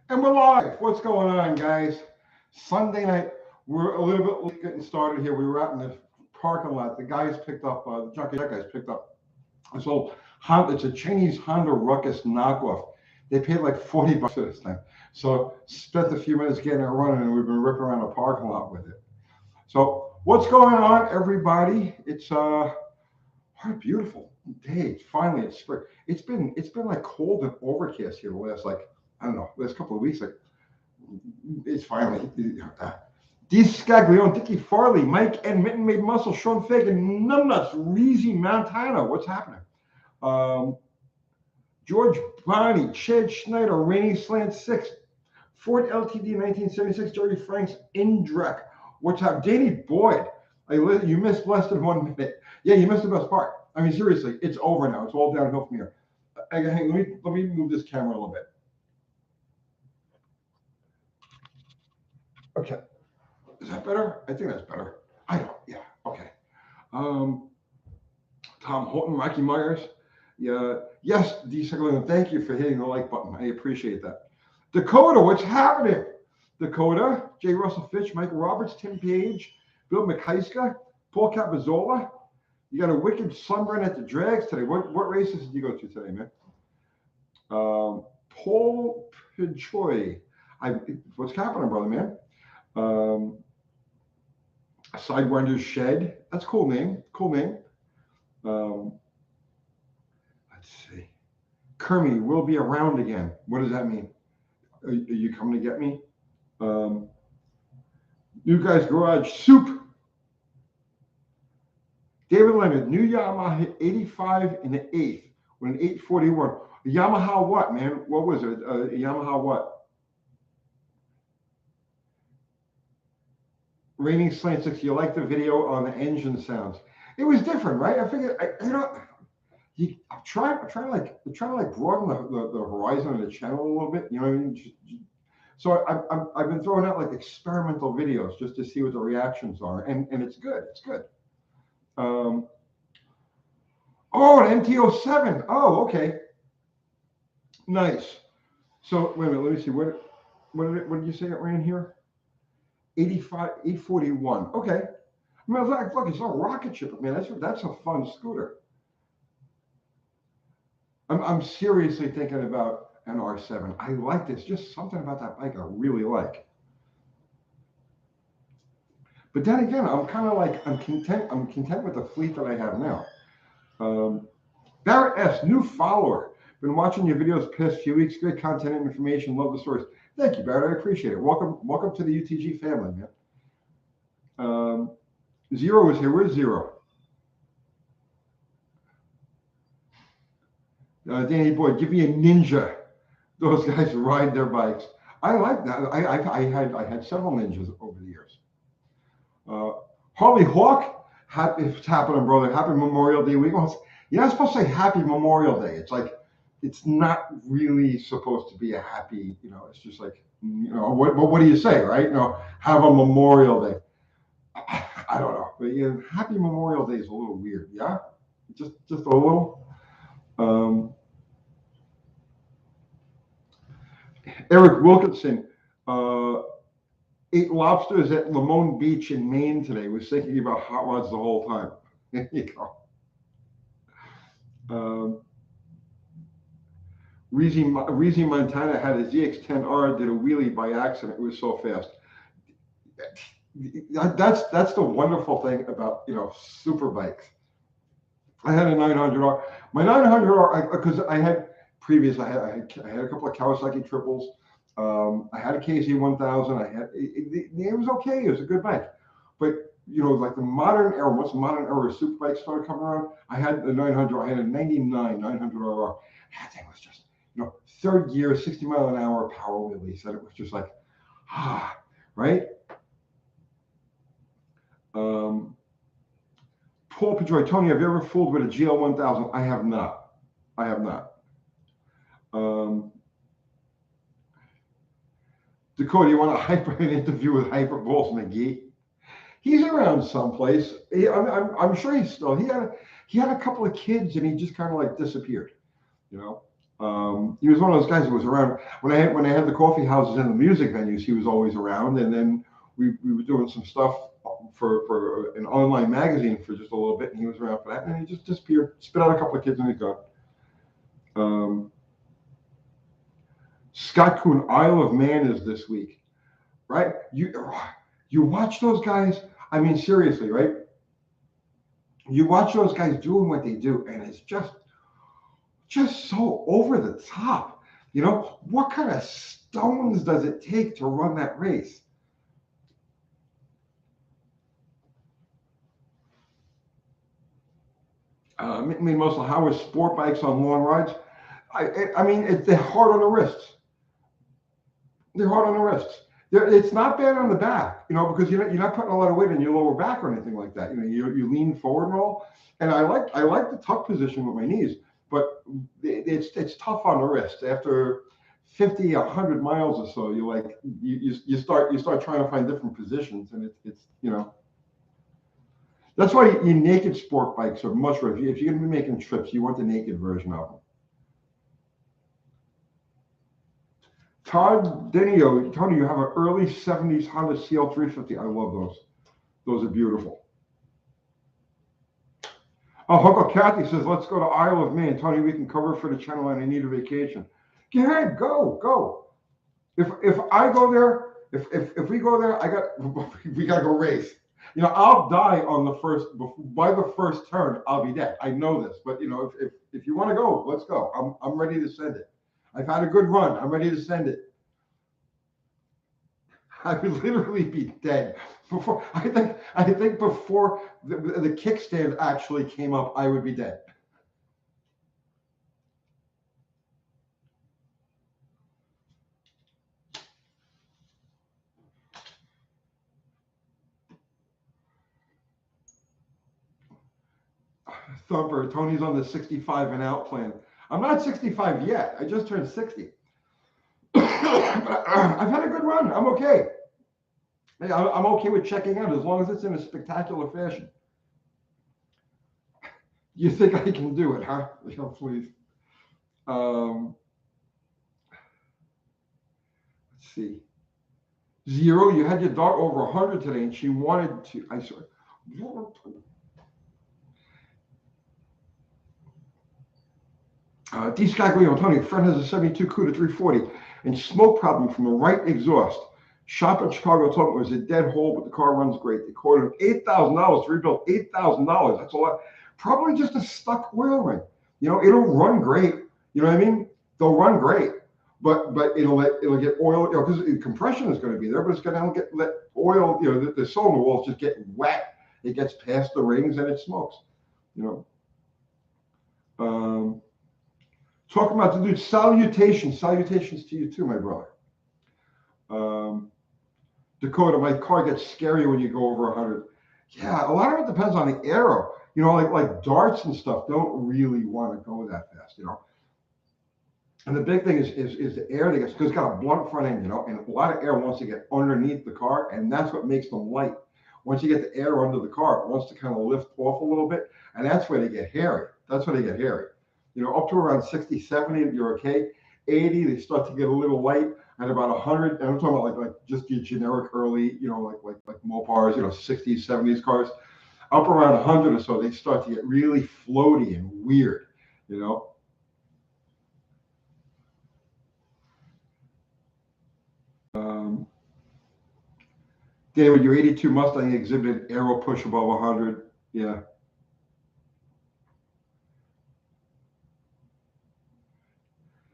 And we're live. What's going on, guys? Sunday night. We're a little bit late getting started here. We were out in the parking lot. The guys picked up, the junkie guys picked up this old Honda. It's a Chinese Honda Ruckus knockoff. They paid like $40 for this thing. So spent a few minutes getting it running, and we've been ripping around the parking lot with it. So what's going on, everybody? It's what a beautiful day. Finally, it's spring. It's been like cold and overcast here the last like I don't know last couple of weeks. Like it's finally. D. Scaglione, Dickie Farley, Mike and Mitten Made Muscle, Sean Fagan, Numbnuts, Reezy Montana. What's happening? Um, George Bonnie, Chad Schneider, Rainy Slant 6, Ford LTD 1976, Jerry Franks, Indrek. What's up? Danny Boyd. You missed less than 1 minute. Yeah, you missed the best part. I mean, seriously, it's over now. It's all downhill from here. Hey, let me move this camera a little bit. Okay. Is that better? I think that's better. I don't. Yeah. Okay. Um, Tom Holton, Rocky Myers. Yeah. Yes, D. Sutherland, thank you for hitting the like button. I appreciate that. Dakota, what's happening? Dakota, J. Russell Fitch, Michael Roberts, Tim Page, Bill McKeiska, Paul Capazola. You got a wicked sunburn at the drags today. What races did you go to today, man? Paul Pichoy. What's happening, brother, man? Um, Sidewinder's Shed. That's a cool name. Cool name. Um, let's see. Kermie will be around again. What does that mean? Are you coming to get me? New Guys Garage Soup. David Leonard, new Yamaha hit 85 in the eighth with an 841. Yamaha what, man? What was it? Yamaha what? Raining Slant 6. You like the video on the engine sounds? It was different, right? I figured, I'm trying to broaden the horizon of the channel a little bit. You know what I mean? So I've been throwing out like experimental videos just to see what the reactions are, and it's good. It's good. Oh, an MT-07. Oh, okay. Nice. So wait a minute. Let me see. What did you say it ran here? 85, 841. Okay. I mean, look, it's a rocket ship. Man, that's a fun scooter. I'm seriously thinking about an R7. I like this. Just something about that bike I really like. But then again, I'm kind of like I'm content with the fleet that I have now. Barrett S, new follower. Been watching your videos past few weeks. Great content and information. Love the stories. Thank you, Barrett. I appreciate it. Welcome to the UTG family, man. Zero is here. Where's Zero? Danny Boyd, give me a ninja. Those guys ride their bikes. I like that. I had several ninjas over the years. Harley Hawk, it's happening, brother. Happy Memorial Day weekend. You're not supposed to say Happy Memorial Day. It's like it's not really supposed to be a happy. It's just like what do you say, right? Have a Memorial Day. I don't know, but Happy Memorial Day is a little weird. Yeah, just a little. Eric Wilkinson ate lobsters at Lamone Beach in Maine today. Was thinking about hot rods the whole time. There you go. Reezy Montana had a ZX10R, did a wheelie by accident. It was so fast. That's the wonderful thing about super bikes. I had a 900R. My 900R because I had a couple of Kawasaki triples. I had a KZ1000. It was okay. It was a good bike, but like the modern era. Once the modern era of super bikes started coming around, I had the 900. I had a 99 900R. That thing was just third gear, 60 mile an hour power wheelies, and it was just like right. Paul Pedroy, Tony, have you ever fooled with a GL1000? I have not. Dakota, you want to hyper an interview with Hyperballs McGee? He's around someplace. I'm sure he's still. He had a couple of kids and he just kind of like disappeared. He was one of those guys who was around when I had the coffee houses and the music venues. He was always around, and then we were doing some stuff for an online magazine for just a little bit, and he was around for that, and he just disappeared, spit out a couple of kids, and he's gone. Scott Kuhn, Isle of Man is this week, right? You watch those guys. I mean, seriously, right? You watch those guys doing what they do, and it's just so over the top. You know, what kind of stones does it take to run that race? I mean, most of Howard's sport bikes on long rides. I mean, they're hard on the wrists. They're hard on the wrists. It's not bad on the back, you know, because you're not putting a lot of weight in your lower back or anything like that. You know, you lean forward and all. And I like the tuck position with my knees, but it's tough on the wrist. After 50, 100 miles or so, you start trying to find different positions, and it's you know. That's why your naked sport bikes are much better. If you're going to be making trips, you want the naked version of them. Todd Denio, Tony, you have an early 70s Honda CL350. I love those. Those are beautiful. Oh, Uncle Kathy says, let's go to Isle of Man. Tony, we can cover for the channel and I need a vacation. Go ahead, go. If I go there, if we go there, we got to go race. You know, I'll die on by the first turn, I'll be dead. I know this, but you know, if you want to go, let's go. I'm ready to send it. I've had a good run. I'm ready to send it. I would literally be dead before. I think before the kickstand actually came up, I would be dead. Thumper, Tony's on the 65 and out plan. I'm not 65 yet. I just turned 60. I've had a good run. I'm okay. I'm okay with checking out as long as it's in a spectacular fashion. You think I can do it, huh? Please. Let's see. Zero, you had your dog over 100 today, and she wanted to. I saw. D. Scaglio, Tony, friend has a 72 CUDA 340 and smoke problem from the right exhaust. Shop in Chicago told me it was a dead hole, but the car runs great. They quoted him $8,000 to rebuild. $8,000. That's a lot. Probably just a stuck oil ring. You know, it'll run great. You know what I mean? They'll run great, but it'll get oil. You know, because compression is going to be there, but it's going to let oil. You know, the cylinder walls just get wet. It gets past the rings and it smokes. You know. Talking about the dude, salutations to you too, my brother. Dakota, my car gets scary when you go over 100. Yeah, a lot of it depends on the aero. You know, like darts and stuff don't really want to go that fast, you know. And the big thing is the air that gets, because it's got a blunt front end, you know, and a lot of air wants to get underneath the car, and that's what makes them light. Once you get the air under the car, it wants to kind of lift off a little bit, and that's where they get hairy. You know, up to around 60, 70, you're okay. 80, they start to get a little light. At about 100, and I'm talking about like just your generic early, you know, like Mopars, you know, 60s, 70s cars. Up around 100 or so, they start to get really floaty and weird, you know. David, your 82 Mustang exhibited aero push above 100. Yeah.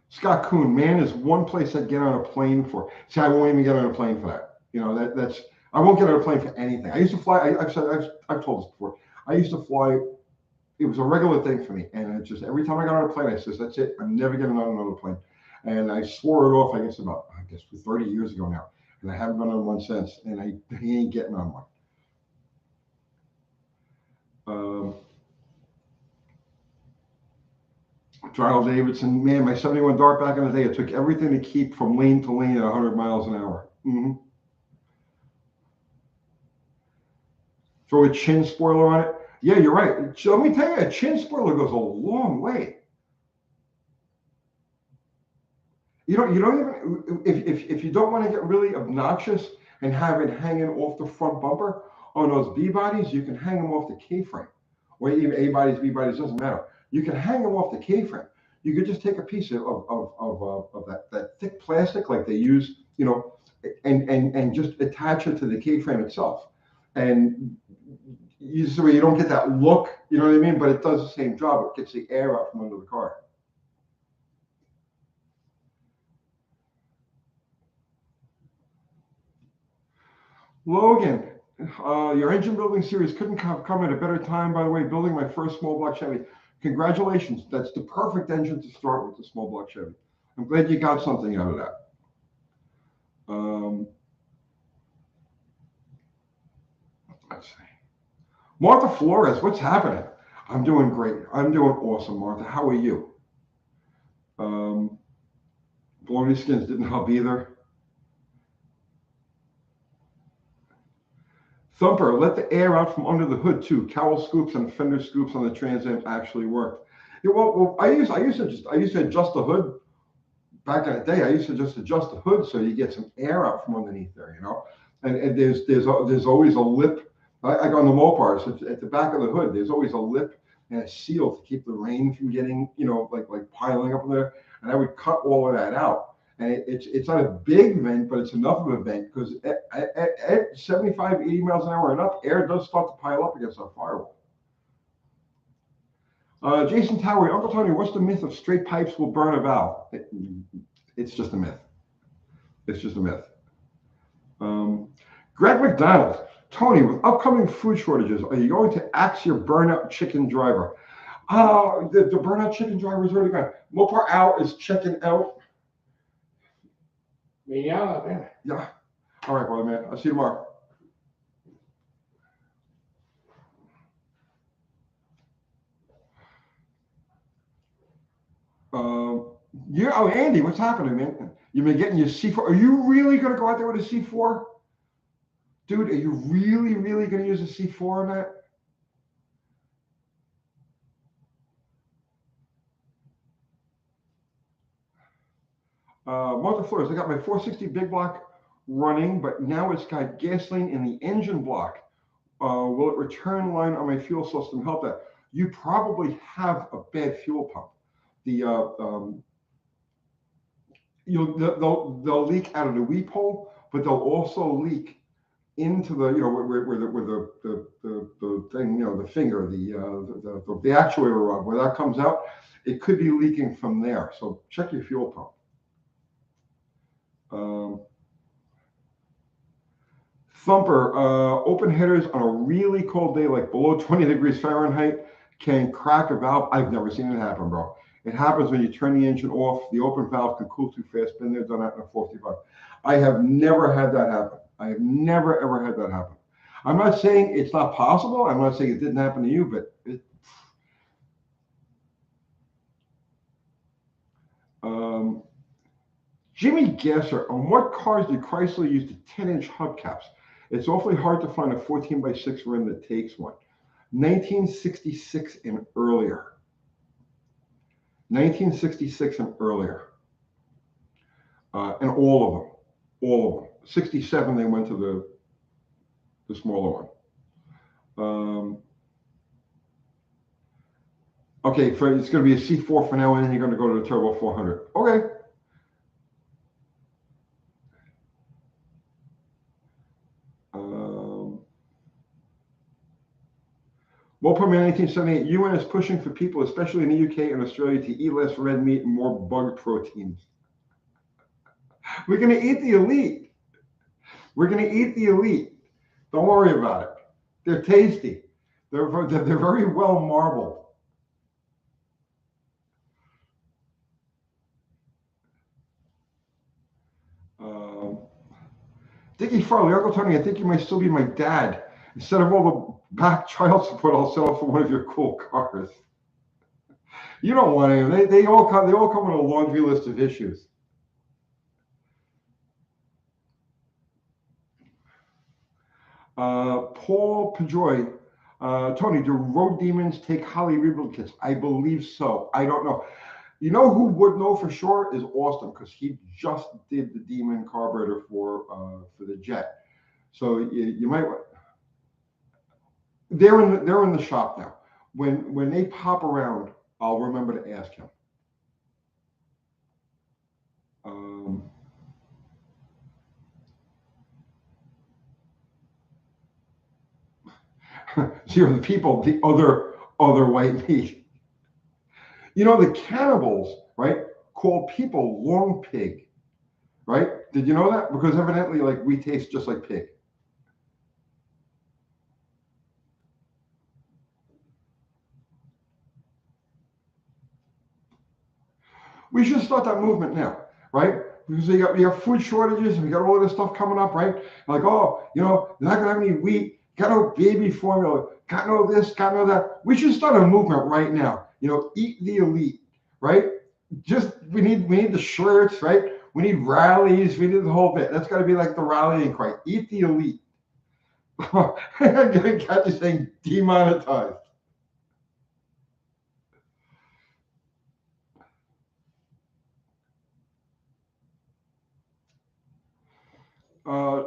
Scott Kuhn, man, is one place I'd get on a plane for. See, I won't even get on a plane for that. You know, that's I won't get on a plane for anything. I used to fly. I've told this before. I used to fly. It was a regular thing for me, and it just every time I got on a plane, I said, "That's it. I'm never getting on another plane." And I swore it off. I guess for 30 years ago now, and I haven't been on one since. And I ain't getting on one. Charles Davidson, man, my 71 Dart back in the day, it took everything to keep from lane to lane at 100 miles an hour. Mm-hmm. Throw a chin spoiler on it. Yeah, you're right. So let me tell you, a chin spoiler goes a long way. You don't even, if you don't want to get really obnoxious and have it hanging off the front bumper on those B bodies, you can hang them off the K-frame, or even A bodies, B bodies, doesn't matter. You can hang them off the K-frame. You could just take a piece of that thick plastic like they use, and just attach it to the K-frame itself. And so you don't get that look, you know what I mean? But it does the same job. It gets the air out from under the car. Logan, your engine building series couldn't come at a better time. By the way, building my first small block Chevy. Congratulations. That's the perfect engine to start with, the small block Chevy. I'm glad you got something out of that. Let's see. Martha Flores, what's happening? I'm doing great. I'm doing awesome, Martha. How are you? Bloody skins didn't help either. Thumper, let the air out from under the hood too. Cowl scoops and fender scoops on the Trans Am actually worked. Yeah, well, I used to adjust the hood back in the day. I used to just adjust the hood so you get some air out from underneath there, And there's always a lip. Like on the Mopars, at the back of the hood, there's always a lip and a seal to keep the rain from getting, like piling up in there. And I would cut all of that out. And it's not a big vent, but it's enough of a vent because at 75, 80 miles an hour and up, air does start to pile up against our firewall. Jason Tower, Uncle Tony, what's the myth of straight pipes will burn a valve? It's just a myth. It's just a myth. Greg McDonald, Tony, with upcoming food shortages, are you going to axe your burnout chicken driver? The burnout chicken driver is already gone. Mopar out is checking out. Yeah, man. Yeah. All right, brother, man. I'll see you tomorrow. Yeah. Oh, Andy, what's happening, man? You've been getting your C4. Are you really going to go out there with a C4? Dude, are you really, really going to use a C4 on that? Martha Flores, I got my 460 big block running, but now it's got gasoline in the engine block. Will it return line on my fuel system help that? You probably have a bad fuel pump. They'll leak out of the weep hole, but they'll also leak into the where the thing, the finger, the actuator rod, where that comes out. It could be leaking from there. So check your fuel pump. Thumper, open headers on a really cold day, like below 20 degrees Fahrenheit, can crack a valve. I've never seen it happen, bro. It happens when you turn the engine off. The open valve can cool too fast. Been there, done that in a 455. I have never had that happen. I have never, ever had that happen. I'm not saying it's not possible. I'm not saying it didn't happen to you, but Jimmy Gasser, on what cars did Chrysler use the 10-inch hubcaps? It's awfully hard to find a 14x6 rim that takes one. 1966 and earlier. 1966 and earlier. And all of them. 67, they went to the smaller one. Okay, it's going to be a C4 for now, and then you're going to go to the Turbo 400. Okay. Mopar Man 1878, UN is pushing for people, especially in the UK and Australia, to eat less red meat and more bug proteins. We're going to eat the elite. We're going to eat the elite. Don't worry about it. They're tasty. They're very well marbled. Dickie Farley, Uncle Tony, I think you might still be my dad. Instead of all the back child support, I'll settle for one of your cool cars. You don't want any. They all come with a laundry list of issues. Paul Pajoy, Tony, do road demons take Holly rebuild kits? I believe so. I don't know. You know who would know for sure is Austin because he just did the Demon carburetor for the Jet. So you might they're in the shop now. When they pop around, I'll remember to ask him. Zero, the people, the other white meat. You know, the cannibals, right, call people long pig, right? Did you know that? Because evidently, like, we taste just like pig. We should start that movement now, right? Because you got food shortages and we got all this stuff coming up, right? Like, oh, you know, you're not gonna have any wheat, got no baby formula, got no this, got no that. We should start a movement right now. You know, eat the elite, right? Just we need the shirts, right? We need rallies, we need the whole bit. That's gotta be like the rallying cry. Eat the elite. I'm gonna catch you saying demonetized. Uh,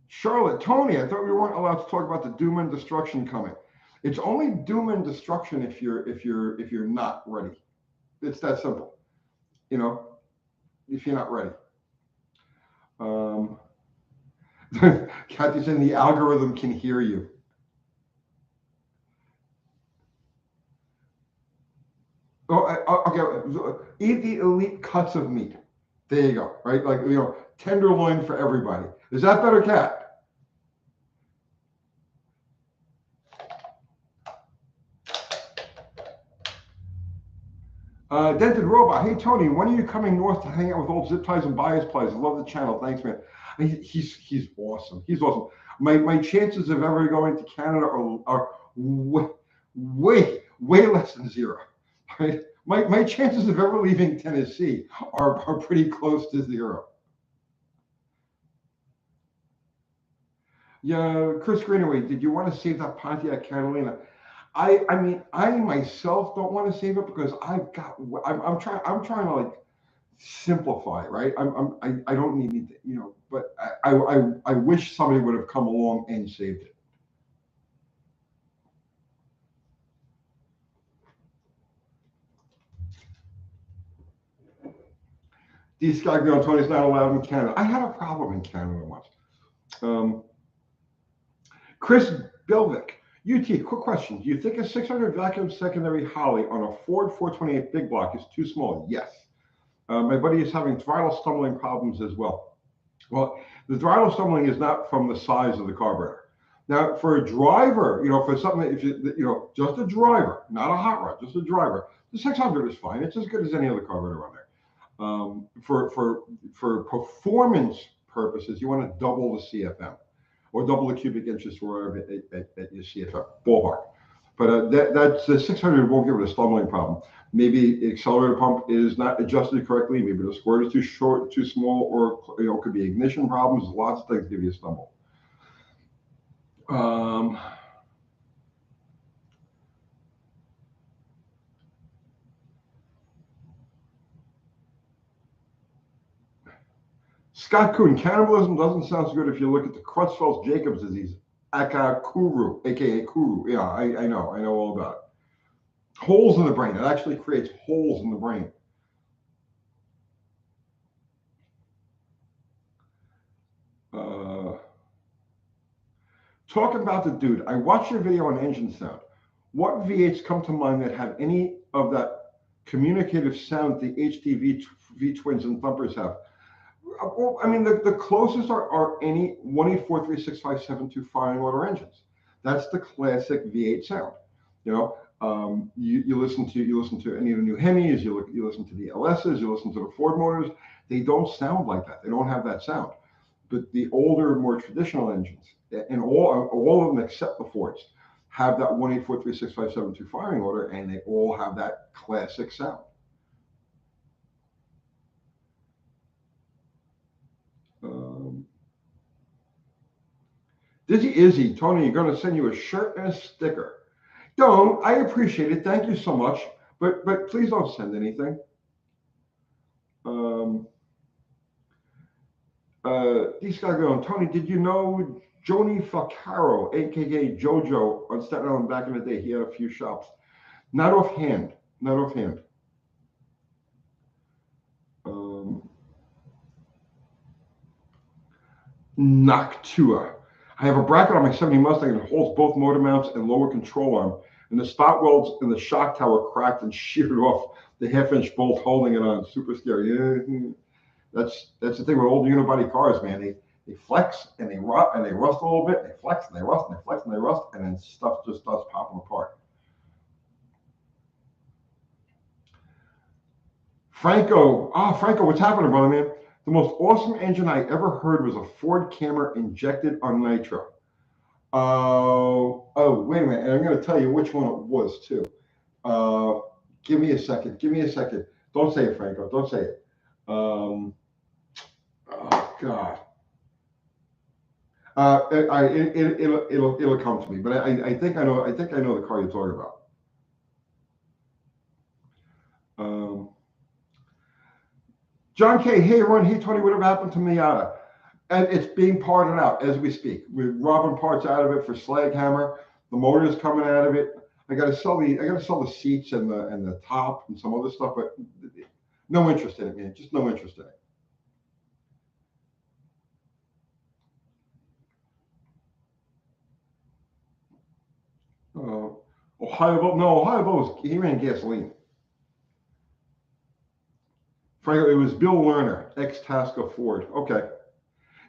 Charlotte, Tony, I thought we weren't allowed to talk about the doom and destruction coming. It's only doom and destruction if you're not ready. It's that simple. You know, if you're not ready. Um, Kathy's in the algorithm can hear you. Okay. Eat the elite cuts of meat. There you go. Right, like tenderloin for everybody. Is that better, Kat? Dented Robot. Hey, Tony, when are you coming north to hang out with old Zip Ties and Bias Plies? I love the channel. Thanks, man. He's awesome. He's awesome. My chances of ever going to Canada are way less than zero. Right? My chances of ever leaving Tennessee are pretty close to zero. Yeah, Chris Greenaway, did you want to save that Pontiac Catalina? I mean, I myself don't want to save it because I'm trying to like simplify, right? I don't need to, but I wish somebody would have come along and saved it. These guys, Tony's not allowed in Canada. I had a problem in Canada once. Chris Belvick, UT, quick question. Do you think a 600 vacuum secondary Holly on a Ford 428 big block is too small? Yes. My buddy is having throttle stumbling problems as well. Well, the throttle stumbling is not from the size of the carburetor. Now, for a driver, for something that if you just a driver, not a hot rod, just a driver, the 600 is fine. It's as good as any other carburetor on there. For performance purposes, you want to double the CFM or double the cubic inches for whatever at your CFM ballpark. But that's the 600 won't give it a stumbling problem. Maybe the accelerator pump is not adjusted correctly. Maybe the squirt is too short, too small, or it could be ignition problems. Lots of things give you a stumble. Scott Kuhn, cannibalism doesn't sound so good if you look at the Creutzfeldt-Jacobs disease, aka Kuru. Yeah, I know all about it. Holes in the brain. It actually creates holes in the brain. Talking about the dude, I watched your video on engine sound. What V8s come to mind that have any of that communicative sound the HD V-twins and thumpers have? Well, I mean, the closest are any 1843657 firing order engines. That's the classic V8 sound. You listen to any of the new Hemis, you listen to the LSs, you listen to the Ford motors. They don't sound like that. They don't have that sound. But the older, more traditional engines, and all of them except the Fords, have that 1843657 firing order, and they all have that classic sound. Dizzy Izzy, Tony, you're going to send you a shirt and a sticker. Don't. I appreciate it. Thank you so much. But please don't send anything. These guys going, Tony, did you know Joni Falcaro, aka JoJo, on Staten Island back in the day? He had a few shops. Not offhand. Not offhand. Noctua. I have a bracket on my 70 Mustang that holds both motor mounts and lower control arm, and the spot welds in the shock tower cracked and sheared off the half-inch bolt holding it on. Super scary. Yeah, that's the thing with old unibody cars, man. They flex and they rust a little bit. They flex and they rust and they flex and they rust, and then stuff just starts popping apart. Franco, Franco, what's happening, brother, man? The most awesome engine I ever heard was a Ford Camry injected on nitro. Wait a minute. And I'm going to tell you which one it was, too. Give me a second. Give me a second. Don't say it, Franco. Don't say it. Oh, God. It'll come to me. But I think I know the car you're talking about. John K. Hey, Ron. Hey, Tony. Whatever happened to Miata? And it's being parted out as we speak. We're robbing parts out of it for slag hammer. The motor is coming out of it. I got to sell the seats and the top and some other stuff, but no interest in it, man. Just no interest in it. Ohio, he ran gasoline. Franco, it was Bill Lerner, ex-Tasca Ford. Okay.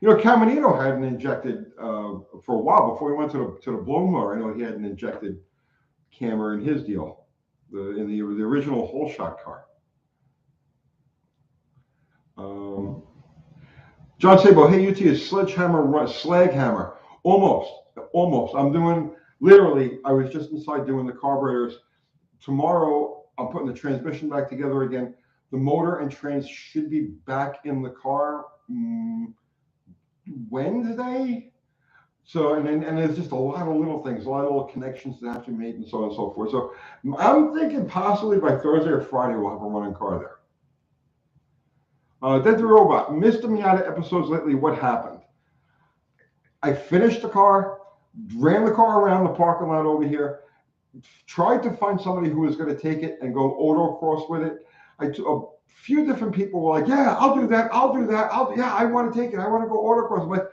You know, Caminito had an injected for a while before he went to the blown mower. I know he had an injected camera in his deal, in the original whole shot car. John Sabo, hey, UT is sledgehammer, slag hammer. Almost. I'm doing, literally, I was just inside doing the carburetors. Tomorrow, I'm putting the transmission back together again. The motor and trans should be back in the car Wednesday. So, and there's just a lot of little things, a lot of little connections that have to be made and so on and so forth. So I'm thinking possibly by Thursday or Friday, we'll have a running car there. Dead the Robot, missed the Miata episodes lately. What happened? I finished the car, ran the car around the parking lot over here, tried to find somebody who was going to take it and go autocross with it. A few different people were like, yeah, I'll do that. Yeah, I want to take it. I want to go autocross. I'm like,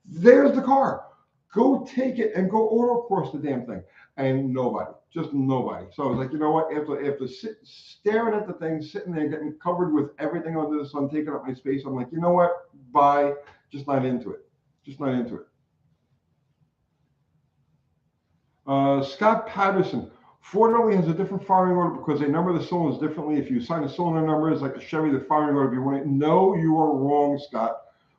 there's the car. Go take it and go autocross the damn thing. And just nobody. So I was like, you know what? After staring at the thing, sitting there, getting covered with everything under the sun, taking up my space, I'm like, you know what? Bye. Just not into it. Scott Patterson. Ford only has a different firing order because they number the cylinders differently. If you assign the cylinder numbers like a Chevy, the firing order would be one. No, you are wrong, Scott.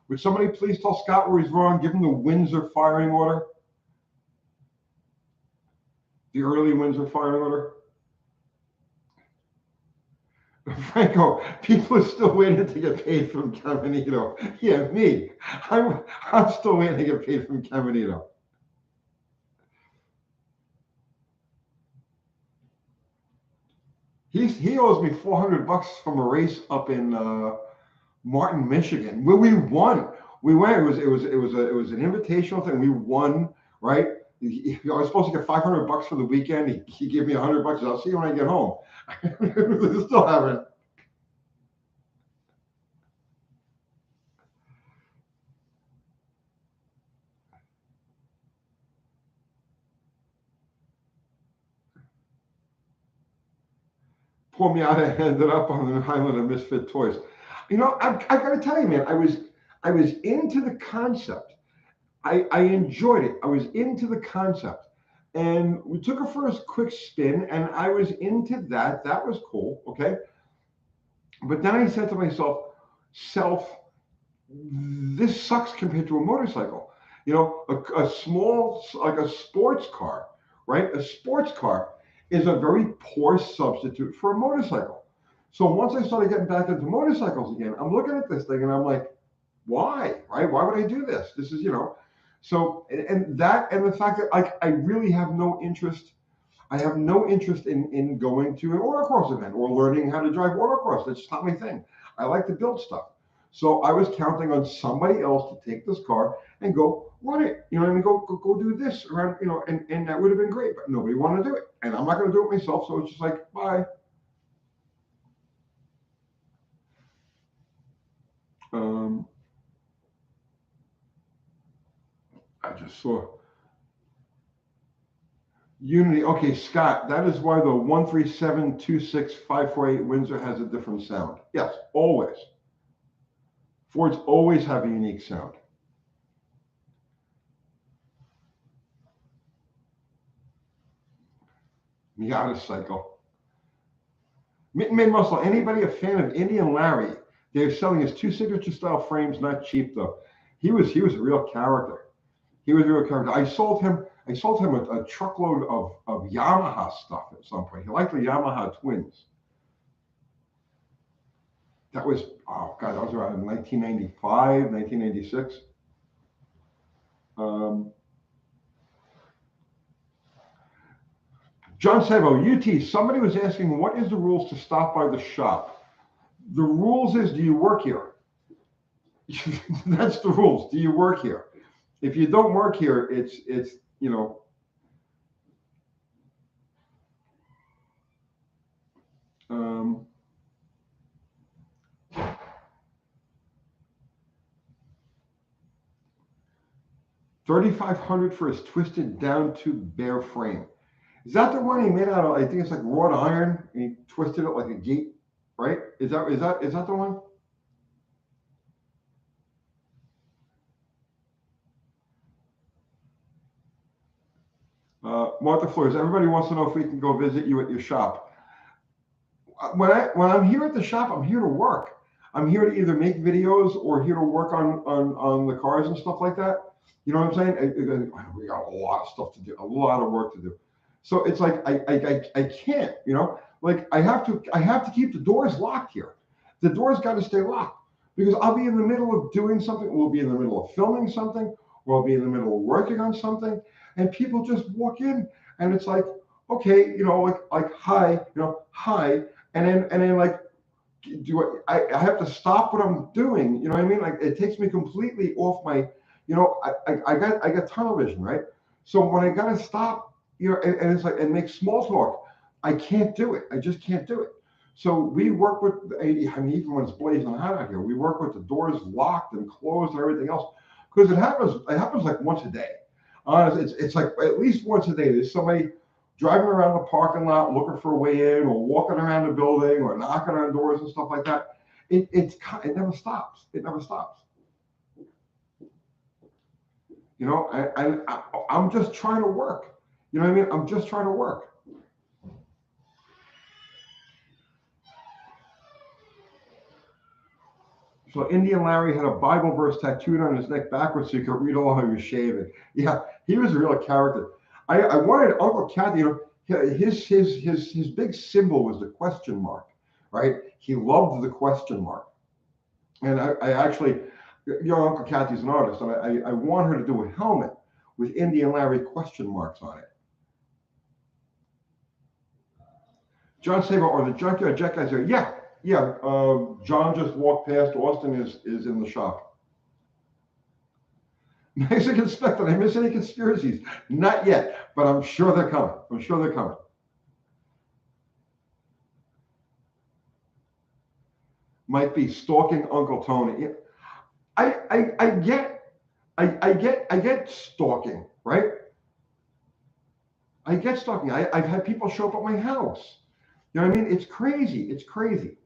Would somebody please tell Scott where he's wrong? Give him the Windsor firing order. The early Windsor firing order. Franco, people are still waiting to get paid from Caminito. Yeah, me. I'm still waiting to get paid from Caminito. He owes me $400 from a race up in Martin, Michigan, where we won. We went. It was an invitational thing. We won, right? I was supposed to get $500 for the weekend. He gave me $100. I'll see you when I get home. Still haven't. Poor Miata ended up on the island of misfit toys. You know, I got to tell you, man, I was into the concept. I enjoyed it. I was into the concept. And we took a first quick spin, and I was into that. That was cool, okay? But then I said to myself, this sucks compared to a motorcycle. You know, a small, like a sports car, right? A sports car is a very poor substitute for a motorcycle. So once I started getting back into motorcycles again, I'm looking at this thing and I'm like, why, right? Why would I do this? This is, you know, so, and the fact that I really have no interest. I have no interest in going to an autocross event or learning how to drive autocross. That's just not my thing. I like to build stuff. So I was counting on somebody else to take this car and go run it. You know what I mean? Go do this around, you know, and that would have been great, but nobody wanted to do it. And I'm not going to do it myself. So it's just like, bye. I just saw Unity. Okay, Scott, that is why the 137-26548 Windsor has a different sound. Yes, always. Fords always have a unique sound. Miata cycle. Mid Muscle, anybody a fan of Indian Larry? They're selling his 2 signature style frames, not cheap though. He was a real character. He was a real character. I sold him a truckload of Yamaha stuff at some point. He liked the Yamaha twins. That was, oh God, that was around 1995, 1996. John Savo, UT, somebody was asking, what is the rules to stop by the shop? The rules is, do you work here? That's the rules. Do you work here? If you don't work here, it's you know, $3,500 for his twisted down to bare frame. Is that the one he made out of? I think it's like wrought iron, and he twisted it like a gate, right? Is that the one? Martha Flores, everybody wants to know if we can go visit you at your shop. When I'm here at the shop, I'm here to work. I'm here to either make videos or here to work on the cars and stuff like that. You know what I'm saying? We got a lot of stuff to do, a lot of work to do. So it's like I can't, you know, like I have to keep the doors locked here. The doors got to stay locked because I'll be in the middle of doing something. We'll be in the middle of filming something, or I'll be in the middle of working on something, and people just walk in, and it's like, okay, you know, like hi, you know, hi, and then like I have to stop what I'm doing. You know what I mean? Like it takes me completely off my, you know, I got tunnel vision, right? So when I gotta stop, you know, and it's like and make small talk, I can't do it. I just can't do it. So we work with, I mean, even when it's blazing hot out here, we work with the doors locked and closed and everything else because it happens. It happens like once a day. Honestly, it's like at least once a day. There's somebody driving around the parking lot looking for a way in, or walking around the building, or knocking on doors and stuff like that. It never stops. It never stops. You know, I'm just trying to work. You know what I mean? I'm just trying to work. So Indian Larry had a Bible verse tattooed on his neck backwards so you could read all how he was shaving. Yeah, he was a real character. I wanted Uncle Kathy, you know, his big symbol was the question mark, right? He loved the question mark. And I actually, you know, Uncle Kathy's an artist, and I want her to do a helmet with Indian Larry question marks on it. John Saber, or the junkyard jet guys there. Yeah, yeah. John just walked past. Austin is in the shop. Mexican Spec, did I miss any conspiracies? Not yet, but I'm sure they're coming. I'm sure they're coming. Might be stalking Uncle Tony. I get stalking, right? I get stalking. I've had people show up at my house. You know what I mean? It's crazy. It's crazy.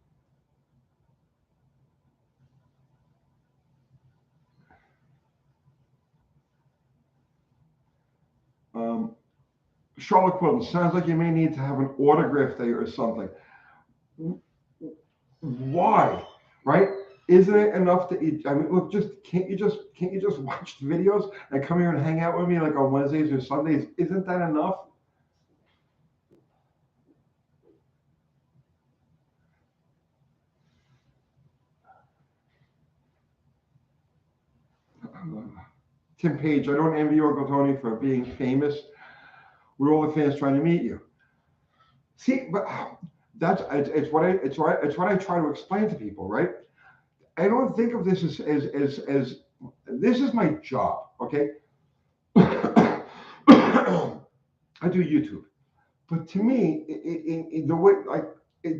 Charlotte Quilton, sounds like you may need to have an autograph day or something. Why? Right? Isn't it enough to eat? I mean, look, can't you just watch the videos and come here and hang out with me like on Wednesdays or Sundays? Isn't that enough? Tim Page, I don't envy you, Uncle Tony, for being famous. We're all the fans trying to meet you. See, but that's it's what I try to explain to people, right? I don't think of this as this is my job, okay? I do YouTube, but to me, in the way like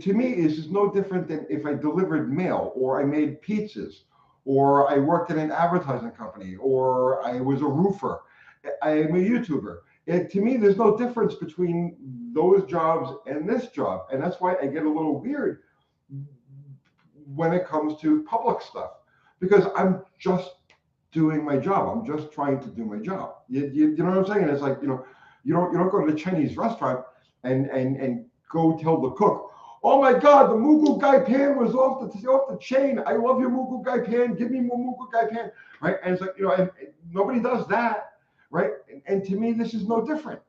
to me is no different than if I delivered mail or I made pizzas or I worked in an advertising company or I was a roofer. I am a YouTuber. To me, there's no difference between those jobs and this job, and that's why I get a little weird when it comes to public stuff because I'm just doing my job. I'm just trying to do my job. You know what I'm saying? It's like you don't go to the Chinese restaurant and go tell the cook, oh my God, the mugu gai pan was off the chain. I love your mugu gai pan. Give me more mugu gai pan, right? And it's like and nobody does that, right? And to me, this is no different.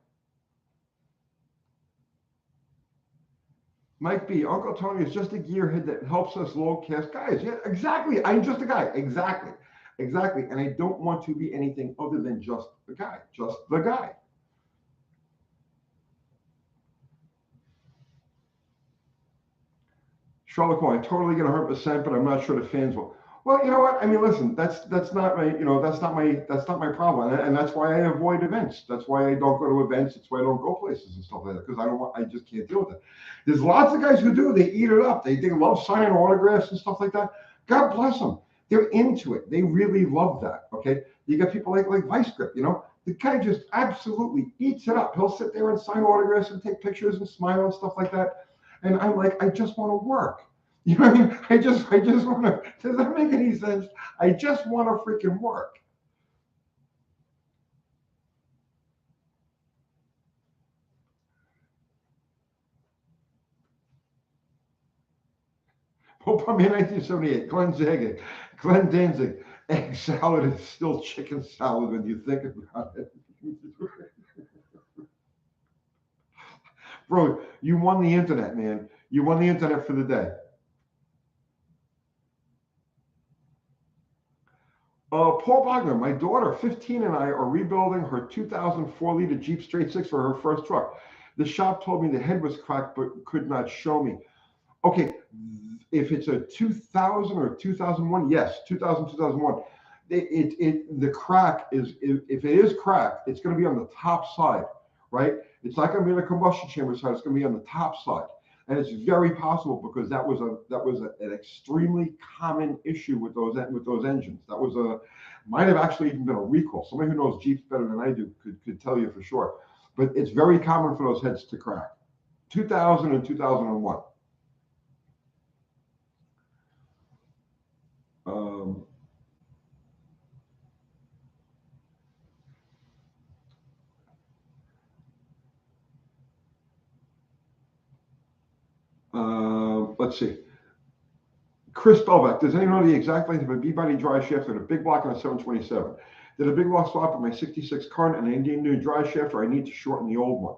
Mike B, Uncle Tony is just a gearhead that helps us low cast guys. Yeah, exactly. I'm just a guy. Exactly. Exactly. And I don't want to be anything other than just the guy. Just the guy. Charlotte Cohen, totally get 100%, but I'm not sure the fans will. Well, you know what? I mean, listen, that's not my that's not my problem, and that's why I avoid events. That's why I don't go to events. That's why I don't go places and stuff like that because I just can't deal with it. There's lots of guys who do. They eat it up. They love signing autographs and stuff like that. God bless them. They're into it. They really love that. Okay, you got people like Vice Grip. The guy just absolutely eats it up. He'll sit there and sign autographs and take pictures and smile and stuff like that. And I'm like, I just want to work. You know what I mean? I just want to. Does that make any sense? I just want to freaking work. Pope, I'm in 1978. Glenn Danzig. Egg salad is still chicken salad when you think about it. Bro, you won the internet, man. You won the internet for the day. Paul Wagner, my daughter, 15, and I are rebuilding her 2004 liter Jeep Straight Six for her first truck. The shop told me the head was cracked, but could not show me. Okay, if it's a 2000 or 2001, yes, 2000, 2001. The crack is if it is cracked, it's going to be on the top side, right? It's not going to be on the combustion chamber side. It's going to be on the top side, and it's very possible because an extremely common issue with those engines. That was a might have actually even been a recall. Somebody who knows Jeeps better than I do could tell you for sure, but it's very common for those heads to crack. 2000 and 2001. Um, let's see. Chris Belbeck, does anyone know the exact length of a B-body drive shaft and a big block on a 727? Did a big block stop on my 66 current and I need a new drive shaft or I need to shorten the old one?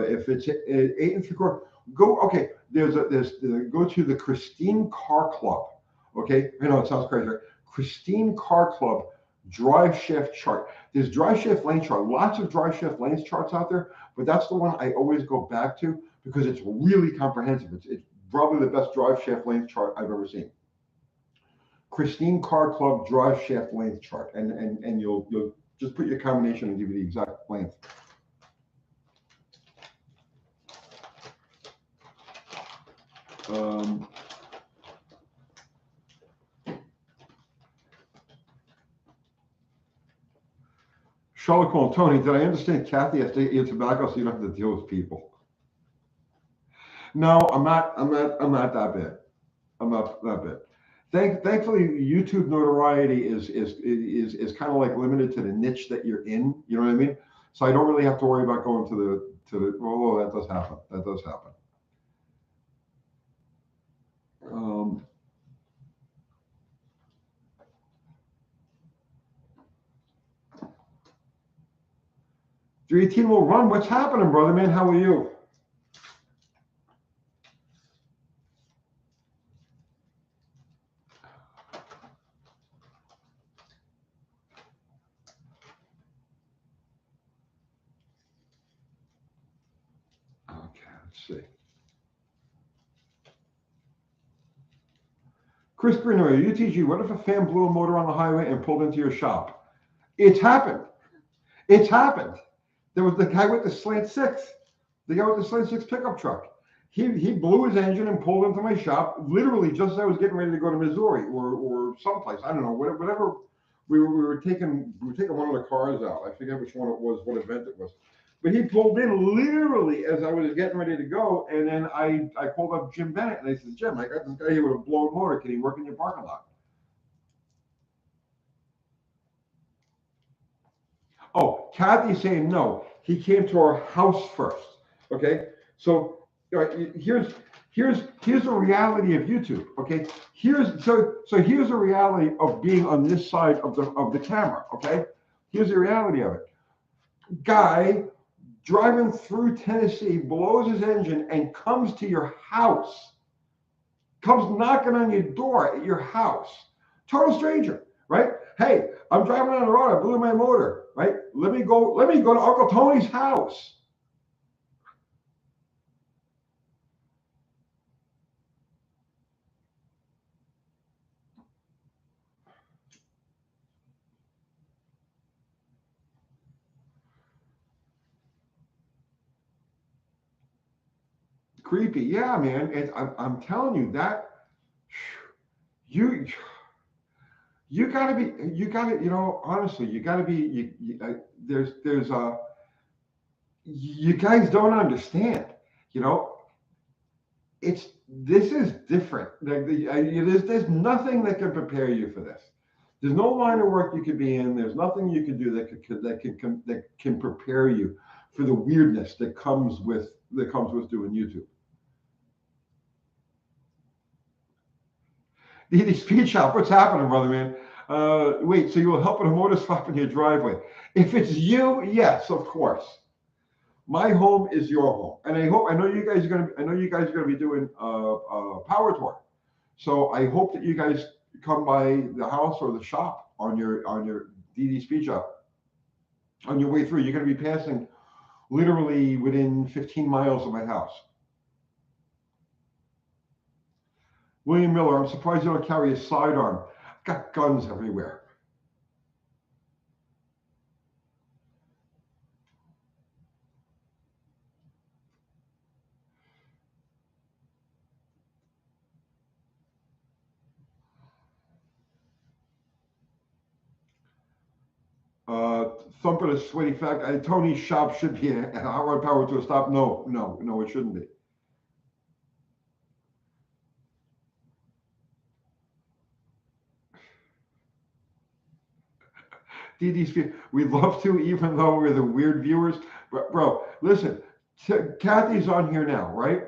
If it's 8 3/4, go, okay, go to the Christine Car Club. Okay, I know it sounds crazy, right? Christine Car Club drive shaft chart. There's drive shaft length chart, lots of drive shaft length charts out there, but that's the one I always go back to because it's really comprehensive. It's probably the best drive shaft length chart I've ever seen. Christine Car Club drive shaft length chart, and you'll just put your combination and give you the exact length. Um, Charlotte Cole, Tony, did I understand Kathy has to eat tobacco so you don't have to deal with people? No, I'm not. I'm not that bad. I'm not that bad. Thankfully, YouTube notoriety is kind of like limited to the niche that you're in. You know what I mean? So I don't really have to worry about going to the. Although that does happen. That does happen. Um, 318 will run. What's happening, brother man? How are you? Okay, see. Chris Greener, UTG, what if a fan blew a motor on the highway and pulled into your shop? It's happened. It's happened. There was the guy with the slant six, pickup truck. He blew his engine and pulled into my shop, literally just as I was getting ready to go to Missouri or someplace. I don't know, whatever. We were taking one of the cars out. I forget which one it was, what event it was. But he pulled in literally as I was getting ready to go. And then I called up Jim Bennett and I said, Jim, I got this guy here with a blown motor. Can he work in your parking lot? Oh, Kathy's saying no. He came to our house first. Okay. So here's the reality of YouTube. Okay. Here's the reality of being on this side of the camera. Okay. Here's the reality of it. Guy driving through Tennessee blows his engine and comes to your house. Comes knocking on your door at your house. Total stranger, right? Hey, I'm driving on the road. I blew my motor, right? Let me go to Uncle Tony's house. Creepy, yeah, man. And I'm telling you that you gotta, honestly, you gotta be. You guys don't understand. This is different. There's nothing that can prepare you for this. There's no line of work you could be in. There's nothing you can do that can prepare you for the weirdness that comes with doing YouTube. The speed shop, what's happening, brother man? Wait, so you will help with a motor swap in your driveway? If it's you, yes, of course. My home is your home, and I know you guys are gonna be doing power tour. So I hope that you guys come by the house or the shop on your DD Speed Shop on your way through. You're gonna be passing literally within 15 miles of my house. William Miller, I'm surprised you don't carry a sidearm. I've got guns everywhere. Thumping a sweaty fat guy. Tony's shop should be a hot rod power to a stop. No, it shouldn't be. DD we'd love to, even though we're the weird viewers. But bro, listen, Kathy's on here now, right?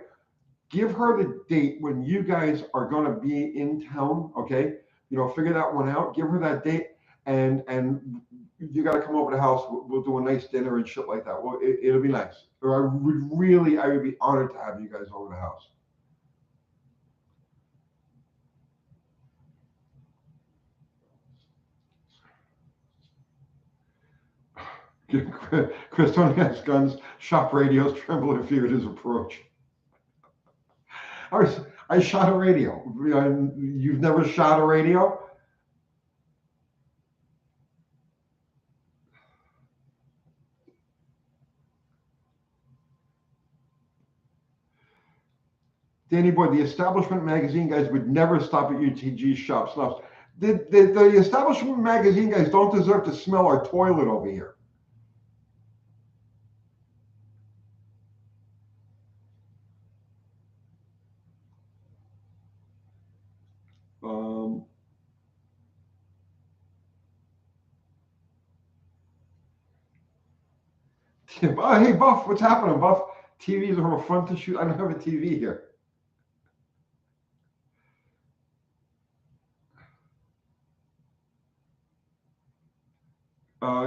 Give her the date when you guys are gonna be in town. Okay, figure that one out. Give her that date, and you got to come over to the house. We'll do a nice dinner and shit like that. Well, it'll be nice. Or I would be honored to have you guys over the house. Chris Tony has guns, shop radios, tremble and fear at his approach. I shot a radio. You've never shot a radio? Danny Boy, the establishment magazine guys would never stop at UTG shop snuffs. The establishment magazine guys don't deserve to smell our toilet over here. Oh, hey, Buff, what's happening, Buff? TVs are fun to shoot. I don't have a TV here.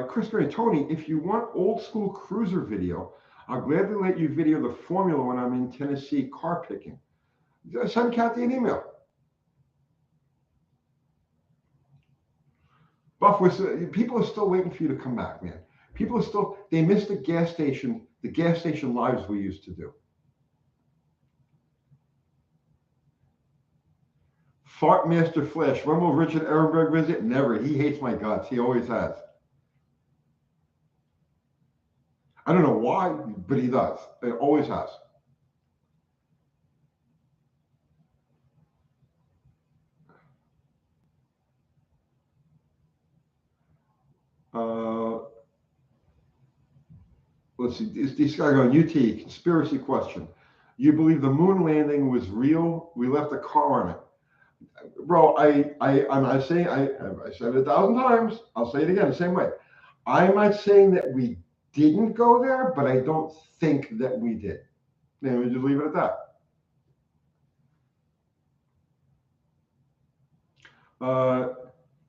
Chris Gray, Tony, if you want old school cruiser video, I'll gladly let you video the formula when I'm in Tennessee car picking. Send Kathy an email. Buff, people are still waiting for you to come back, man. People are still, they miss the gas station lives we used to do. Fart Master Flash. When will Richard Ehrenberg visit? Never. He hates my guts. He always has. I don't know why, but he does. It always has. Let's see. This guy on UT conspiracy question. You believe the moon landing was real? We left a car on it. Bro, I'm not saying, I said it 1,000 times. I'll say it again the same way. I'm not saying that we didn't go there, but I don't think that we did. Let me just leave it at that.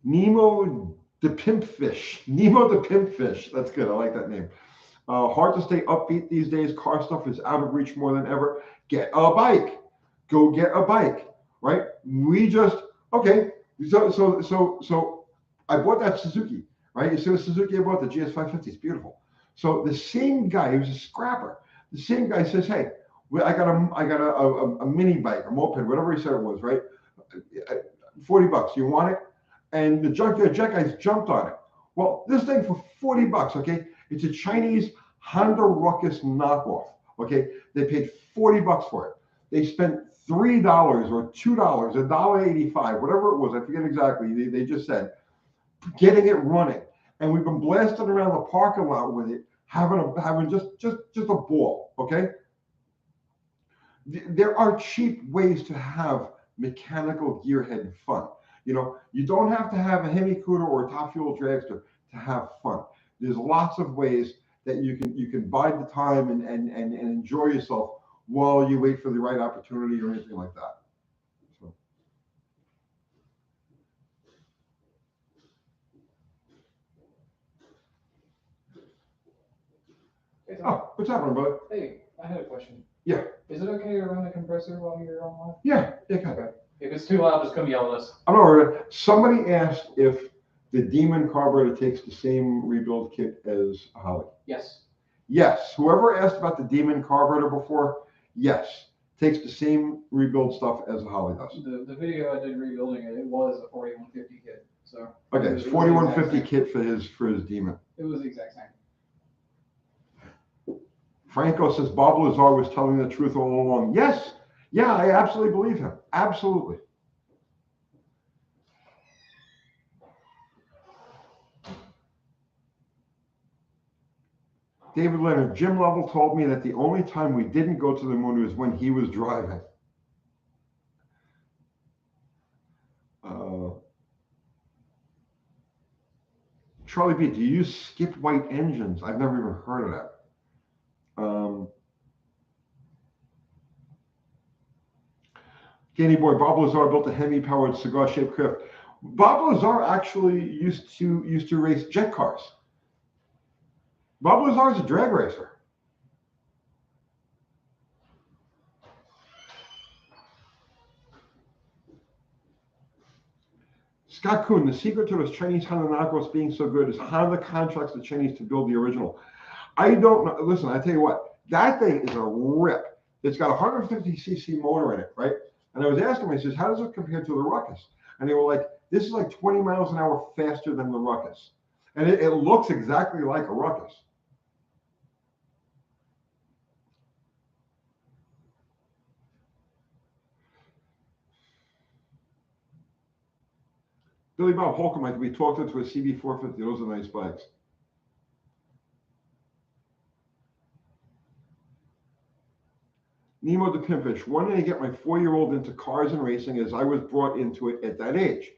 Nemo the Pimpfish. Nemo the Pimpfish. That's good. I like that name. Hard to stay upbeat these days. Car stuff is out of reach more than ever. Get a bike. Go get a bike. Right? We just okay. So I bought that Suzuki. Right? You see the Suzuki I bought, the GS550. It's beautiful. So the same guy, he was a scrapper. The same guy says, "Hey, I got a mini bike, a moped, whatever he said it was. Right? $40. You want it?" And the junkyard jet guys jumped on it. Well, this thing for $40. Okay, it's a Chinese Honda Ruckus knockoff. Okay, they paid $40 for it. They spent $3 or $2, $1.85, whatever it was. I forget exactly. They just said getting it running, and we've been blasting around the parking lot with it, having just a ball. Okay, there are cheap ways to have mechanical gearhead fun. You know, you don't have to have a Hemi Cuda or a Top Fuel dragster to have fun. There's lots of ways that you can bide the time and enjoy yourself while you wait for the right opportunity or anything like that. So. Hey, Oh, what's happening, brother? Hey, I had a question. Yeah. Is it okay to run the compressor while you're online? Yeah, it can. Okay. If it's too loud, just come yell at us. I'm not worried. Somebody asked if the Demon carburetor takes the same rebuild kit as a Holly. Yes. Yes. Whoever asked about the Demon carburetor before, yes, takes the same rebuild stuff as a Holly does. The video I did rebuilding it, it was a 4150 kit. So okay, it's 4150 kit for his Demon. It was the exact same. Franco says Bob Lazar was telling the truth all along. Yes. Yeah, I absolutely believe him. Absolutely. David Leonard, Jim Lovell told me that the only time we didn't go to the moon was when he was driving. Charlie B, do you use skip white engines? I've never even heard of that. Danny Boy, Bob Lazar built a Hemi-powered cigar-shaped craft. Bob Lazar actually used to race jet cars. Bob Lazar is a drag racer. Scott Kuhn, the secret to those Chinese Honda knockoffs being so good is Honda contracts the Chinese to build the original. I don't know. Listen, I tell you what, that thing is a rip. It's got a 150cc motor in it, right? And I was asking them, I says, how does it compare to the Ruckus? And they were like, this is like 20 miles an hour faster than the Ruckus. And it looks exactly like a Ruckus. Billy Bob Holcomb, we talked into a CB450. Those are nice bikes. Nemo the Pimpfish, wanting to get my 4-year-old into cars and racing as I was brought into it at that age.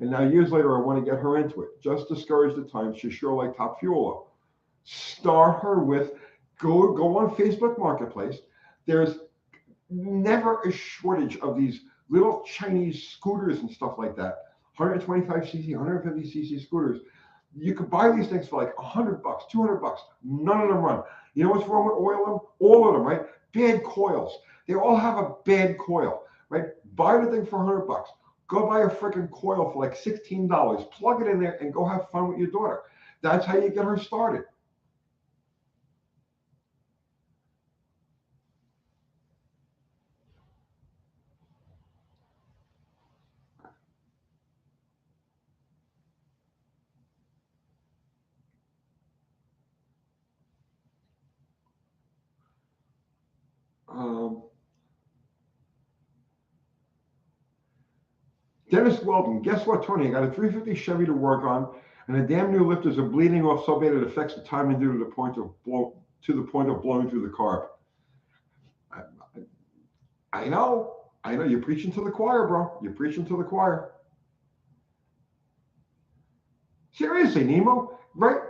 And now years later, I want to get her into it. Just discouraged at times. She's sure like Top Fuel. Start her with, go on Facebook Marketplace. There's never a shortage of these little Chinese scooters and stuff like that. 125cc, 150cc scooters. You could buy these things for like $100, $200. None of them run. You know what's wrong with oil them? All of them, right? Bad coils. They all have a bad coil, right? Buy the thing for $100. Go buy a freaking coil for like $16. Plug it in there and go have fun with your daughter. That's how you get her started. Dennis Weldon, guess what, Tony? I got a 350 Chevy to work on, and the damn new lifters are bleeding off so bad it affects the timing due to the point of blowing through the carb. I know. You're preaching to the choir, bro. You're preaching to the choir. Seriously, Nemo, right?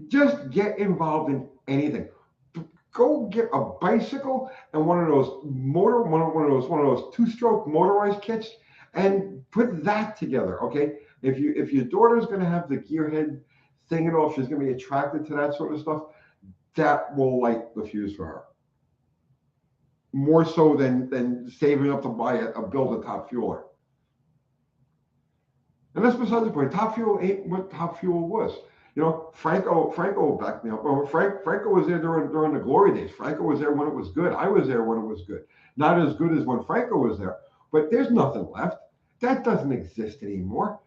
Just get involved in anything. Go get a bicycle and one of those two-stroke motorized kits and put that together. Okay, if your daughter's going to have the gearhead thing and all, she's going to be attracted to that sort of stuff. That will light the fuse for her. More so than saving up to buy build a top fueler. And that's besides the point. Top Fuel ain't what Top Fuel was. Franco backed me up. Well, Franco was there during the glory days. Franco was there when it was good. I was there when it was good. Not as good as when Franco was there, but there's nothing left. That doesn't exist anymore.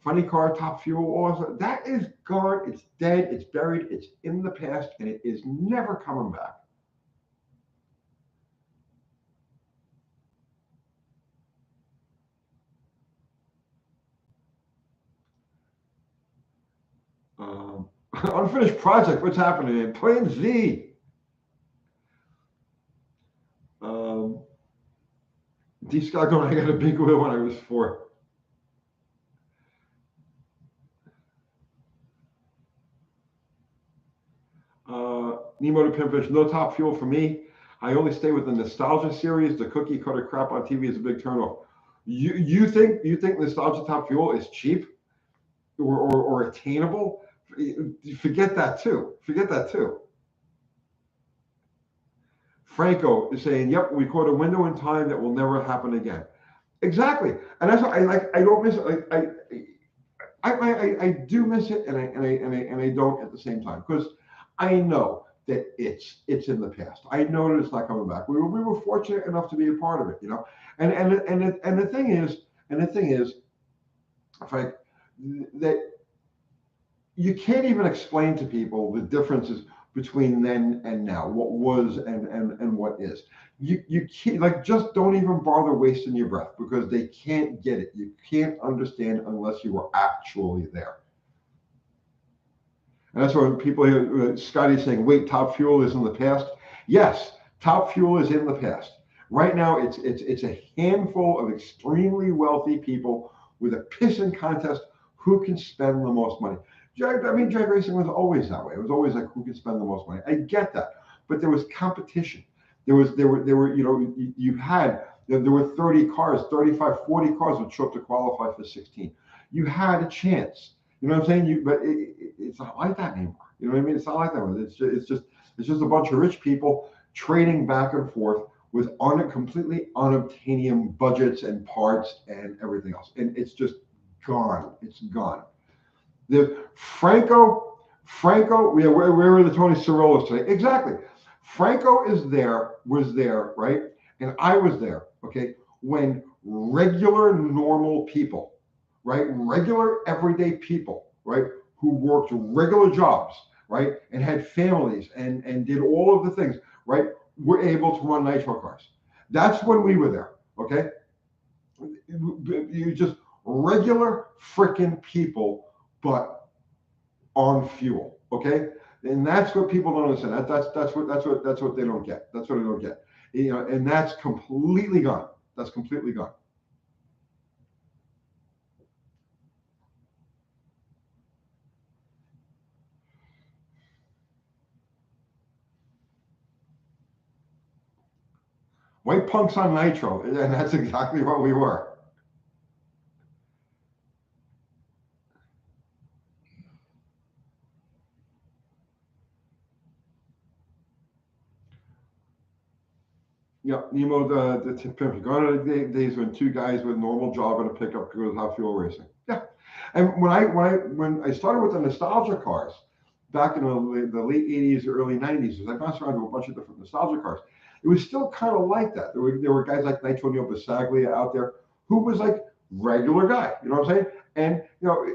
Funny Car, Top Fuel, all that is gone. It's dead. It's buried. It's in the past, and it is never coming back. Unfinished project. What's happening in Plan Z? D. Scott going, I got a big wheel when I was 4. Nemo to Pimpfish, no Top Fuel for me. I only stay with the nostalgia series. The cookie cutter crap on TV is a big turnoff. You think nostalgia Top Fuel is cheap or attainable? Forget that too. Franco is saying, "Yep, we caught a window in time that will never happen again." Exactly, and that's what I like. I don't miss it. I do miss it, and I don't at the same time, because I know that it's in the past. I know that it's not coming back. We were fortunate enough to be a part of it, And the thing is, Frank, that you can't even explain to people the differences between then and now, what was and what is. You can't, just don't even bother wasting your breath, because they can't get it. You can't understand unless you were actually there. And that's why people hear Scotty saying, wait, Top Fuel is in the past. Yes, Top Fuel is in the past. Right now, it's a handful of extremely wealthy people with a pissing contest who can spend the most money. Drag racing was always that way. It was always like who can spend the most money. I get that, but there was competition. There were 30 cars, 35, 40 cars would show up to qualify for 16. You had a chance. You know what I'm saying? But it's not like that anymore. You know what I mean? It's not like that. It's just a bunch of rich people trading back and forth with completely unobtainium budgets and parts and everything else. And it's just gone. It's gone. The Franco, where were the Tony Cirillos today? Exactly. Franco was there, right? And I was there, okay, when regular, normal people, right? Regular, everyday people, right? Who worked regular jobs, right? And had families and did all of the things, right? Were able to run nitro cars. That's when we were there, okay? You just regular freaking people, but on fuel, okay? And that's what people don't understand. That's what they don't get. That's what they don't get. And that's completely gone. That's completely gone. White punks on nitro, and that's exactly what we were. Yeah, Nemo, the pimp. Gone are the days when 2 guys with a normal job and a pickup could go Top Fuel racing. Yeah, and when I started with the nostalgia cars back in the late 80s, early 90s, as I bounced around to a bunch of different nostalgia cars, it was still kind of like that. There were guys like Nitro Neil Basaglia out there who was like regular guy, you know what I'm saying? And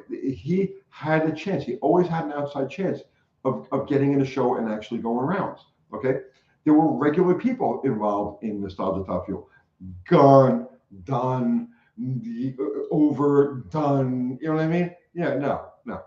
he had a chance. He always had an outside chance of getting in a show and actually going rounds. Okay. There were regular people involved in Nostalgia Top Fuel. Gone, done. overdone. You know what I mean? Yeah, no, no.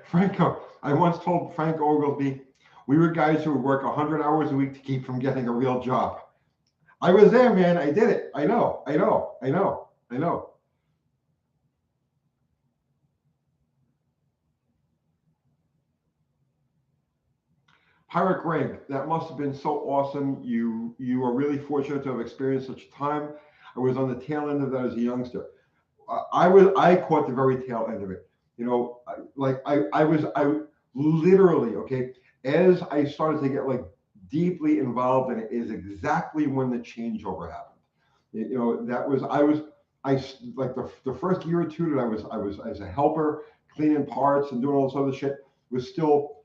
Franco, I once told Frank Oglesby, we were guys who would work 100 hours a week to keep from getting a real job. I was there, man. I did it. I know. I know. I know. I know. Pirate Greg, that must have been so awesome. You are really fortunate to have experienced such a time. I was on the tail end of that as a youngster. I caught the very tail end of it. You know, I literally, okay, as I started to get like deeply involved in it is exactly when the changeover happened. You know, that was I like the first year or two that I was as a helper cleaning parts and doing all this other shit was still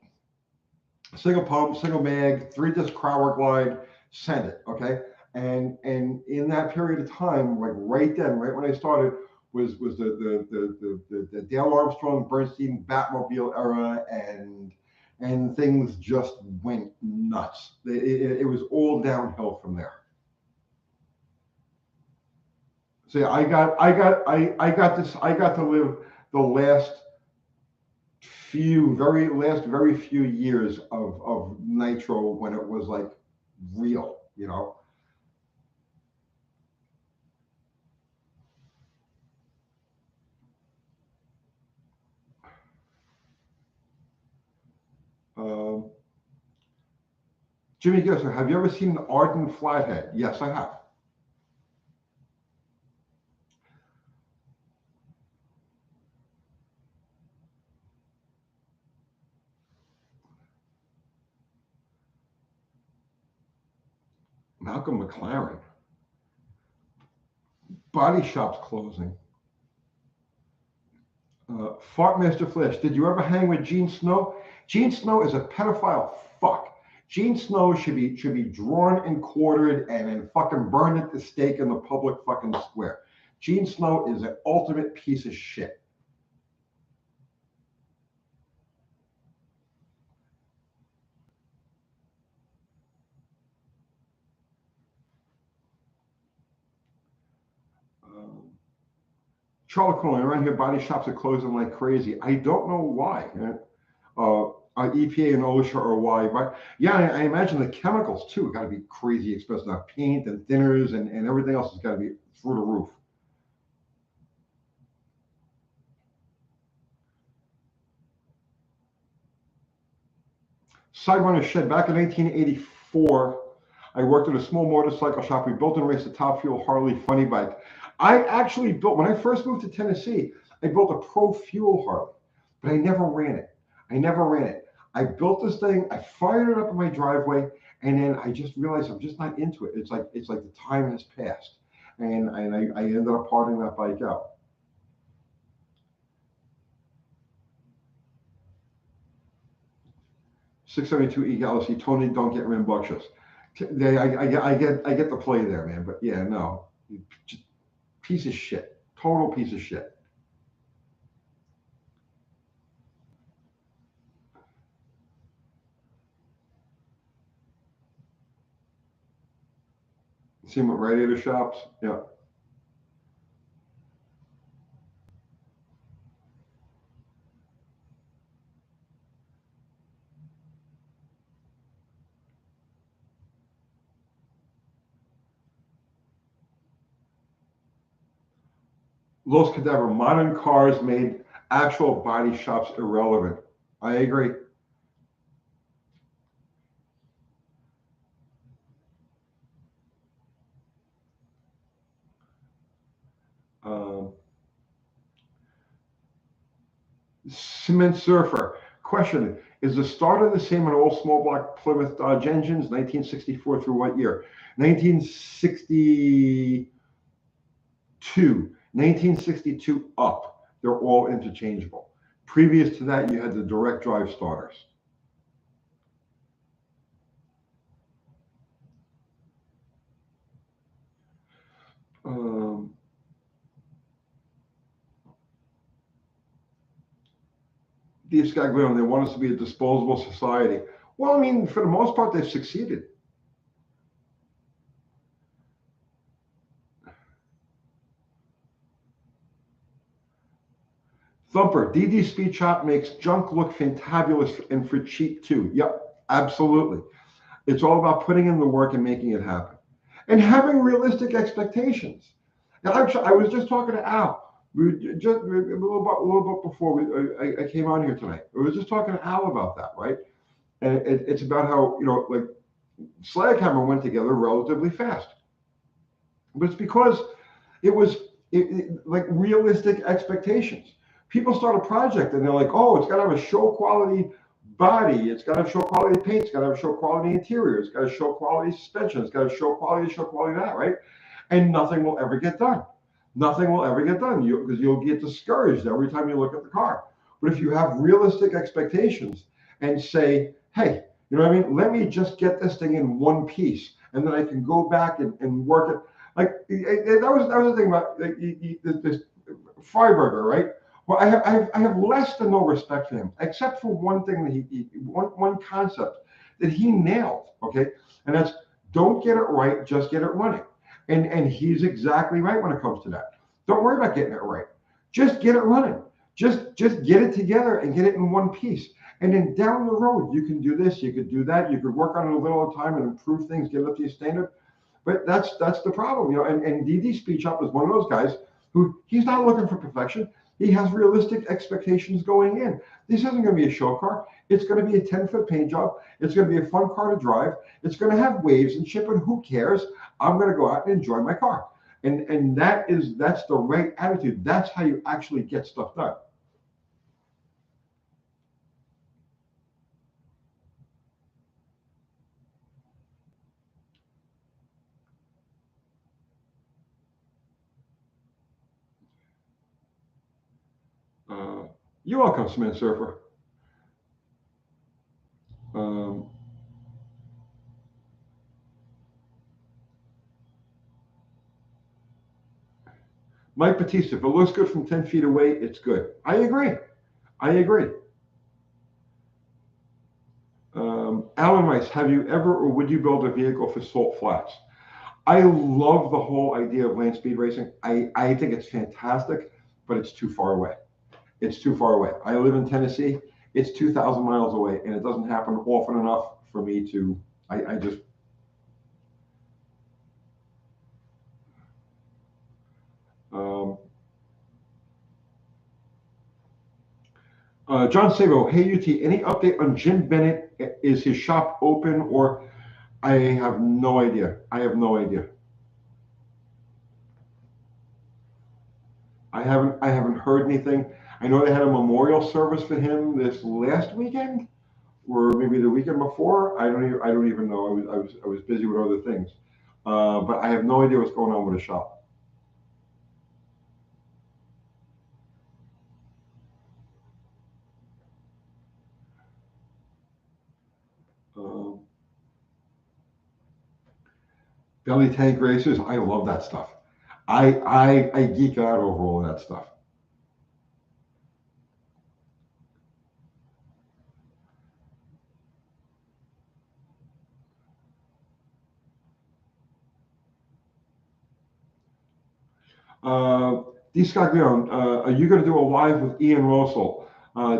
single pump, single mag, 3 disc Crower glide, send it, okay. And in that period of time, like right then, right when I started, was the Dale Armstrong Bernstein Batmobile era, and things just went nuts. It was all downhill from there. So yeah, I got to live the last very few years of Nitro when it was like real, you know. Um, Jimmy Gibson, have you ever seen an Arden Flathead? Yes, I have. Malcolm McLaren. Body shops closing. Fartmaster Flash, did you ever hang with Gene Snow? Gene Snow is a pedophile fuck. Gene Snow should be drawn and quartered and then fucking burned at the stake in the public fucking square. Gene Snow is an ultimate piece of shit. Um, Charlotte Corner, around here, body shops are closing like crazy. I don't know why. EPA and OSHA or why, but yeah, I imagine the chemicals too got to be crazy expensive. Now, paint and thinners and everything else has got to be through the roof. Siderunner Shed, back in 1984, I worked at a small motorcycle shop. We built and raced a Top Fuel Harley funny bike. I actually built, when I first moved to Tennessee, I built a Pro Fuel Harley, but I never ran it. I never ran it. I built this thing, I fired it up in my driveway, and then I just realized I'm just not into it. It's like the time has passed. And I ended up parting that bike out. 672 E Galaxy, Tony, don't get rambunctious. I get the play there, man. But yeah, no, just piece of shit, total piece of shit. See him at radiator shops. Yeah, Los Cadaver. Modern cars made actual body shops irrelevant. I agree. Um, Cement Surfer. Question: is the starter the same on all small block Plymouth Dodge engines? 1964 through what year? 1962 1962 up, they're all interchangeable. Previous to that, you had the direct drive starters. Um, These guys, they want us to be a disposable society. Well, I mean, for the most part, they've succeeded. Thumper, DD Speed Shop makes junk look fantabulous and for cheap too. Yep, absolutely. It's all about putting in the work and making it happen and having realistic expectations. And I was just talking to Al. We just a little bit before I came on here tonight. I was just talking to Al about that, right? And it's about how, like Slaghammer went together relatively fast. But it's because it was like realistic expectations. People start a project and they're like, oh, it's got to have a show quality body, it's got to show quality paint, it's got to have show quality interior, it's got to show quality suspension, it's got to show quality that, right? And nothing will ever get done. Nothing will ever get done because you'll get discouraged every time you look at the car. But if you have realistic expectations and say, hey, you know what I mean? Let me just get this thing in one piece, and then I can go back and work it. Like that was the thing about this Freiberger, right? Well, I have less than no respect for him, except for one thing that one concept that he nailed. Okay, and that's don't get it right, just get it running. And he's exactly right when it comes to that. Don't worry about getting it right. Just get it running. Just get it together and get it in one piece. And then down the road, you can do this, you could do that, you could work on it a little at a time and improve things, get it up to your standard. But that's the problem, And DD Speed Shop is one of those guys who he's not looking for perfection. He has realistic expectations going in. This isn't going to be a show car. It's going to be a 10-foot paint job. It's going to be a fun car to drive. It's going to have waves and shit, and who cares? I'm going to go out and enjoy my car. And that's the right attitude. That's how you actually get stuff done. You're welcome, Smith Surfer. Um, Mike Batista, if it looks good from 10 feet away, it's good. I agree. I agree. Alan Rice, have you ever or would you build a vehicle for salt flats? I love the whole idea of land speed racing. I think it's fantastic, but it's too far away. It's too far away. I live in Tennessee. It's 2,000 miles away, and it doesn't happen often enough for me to. I just. Um, John Sabo, hey UT, any update on Jim Bennett? Is his shop open or? I have no idea. I have no idea. I haven't heard anything. I know they had a memorial service for him this last weekend, or maybe the weekend before. I don't even know. I was busy with other things, but I have no idea what's going on with the shop. Um, Belly tank racers, I love that stuff. I geek out over all of that stuff. D. Scott Leon, are you going to do a live with Ian Russell?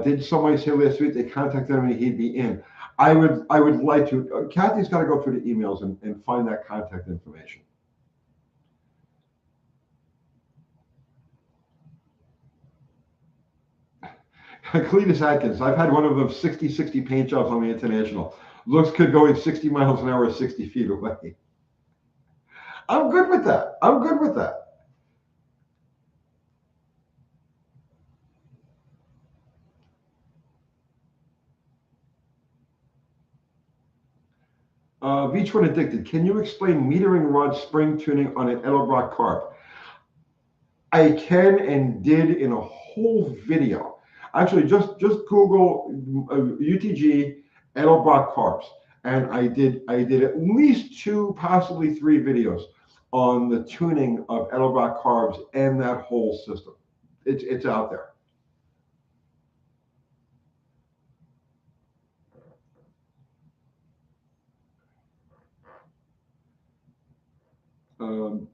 Did somebody say last week they contacted him and he'd be in? I would like to. Kathy's got to go through the emails and find that contact information. Cletus Atkins, I've had one of those 60 paint jobs on the International. Looks good going 60 miles an hour, 60 feet away. I'm good with that. I'm good with that. Beach One Addicted, can you explain metering rod spring tuning on an Edelbrock carb? I can and did in a whole video. Actually, just Google UTG Edelbrock carbs, and I did at least two, possibly three videos on the tuning of Edelbrock carbs and that whole system. It's out there. Um,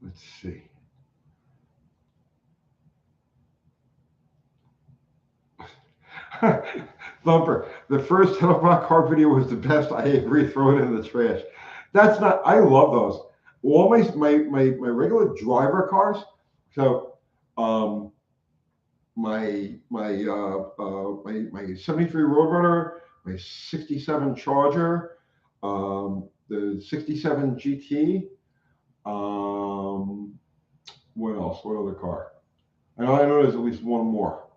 let's see. Thumper, the first Edelbrock carb video was the best. I agree. Throw it in the trash. That's not. I love those. All my regular driver cars. So, um, my 73 Roadrunner, my 67 Charger, the 67 GT. Um, what else? What other car? I know there's at least one more.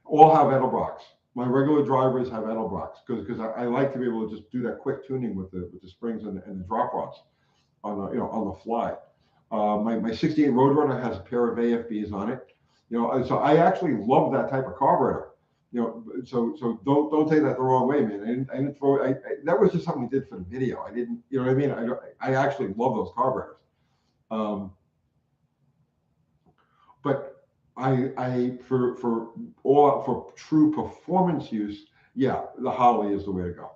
All have Edelbrocks. My regular drivers have Edelbrocks because I like to be able to just do that quick tuning with the springs and the drop rods on the on the fly. My 68 Roadrunner has a pair of AFBs on it. So I actually love that type of carburetor. So don't take that the wrong way, man. I didn't throw. That was just something we did for the video. I didn't, you know what I mean? I actually love those carburetors. But for true performance use, yeah, the Holly is the way to go.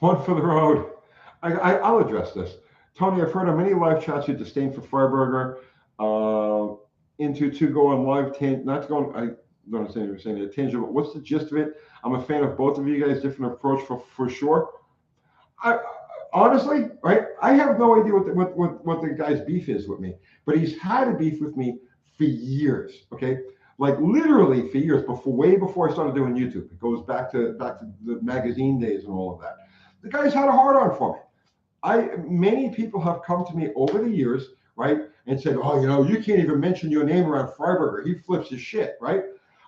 One for the road. I'll address this. Tony, I've heard on many live chats you disdain for Freiburger. Into to go on live not to go on. I don't understand what you're saying. A tangent, but what's the gist of it? I'm a fan of both of you guys. Different approach for sure. I honestly, right? I have no idea what the guy's beef is with me, but he's had a beef with me for years. Okay, like literally for years way before I started doing YouTube. It goes back to the magazine days and all of that. The guy's had a hard on for me. Many people have come to me over the years, right, and said, "Oh, you can't even mention your name around Freiburger. He flips his shit," right?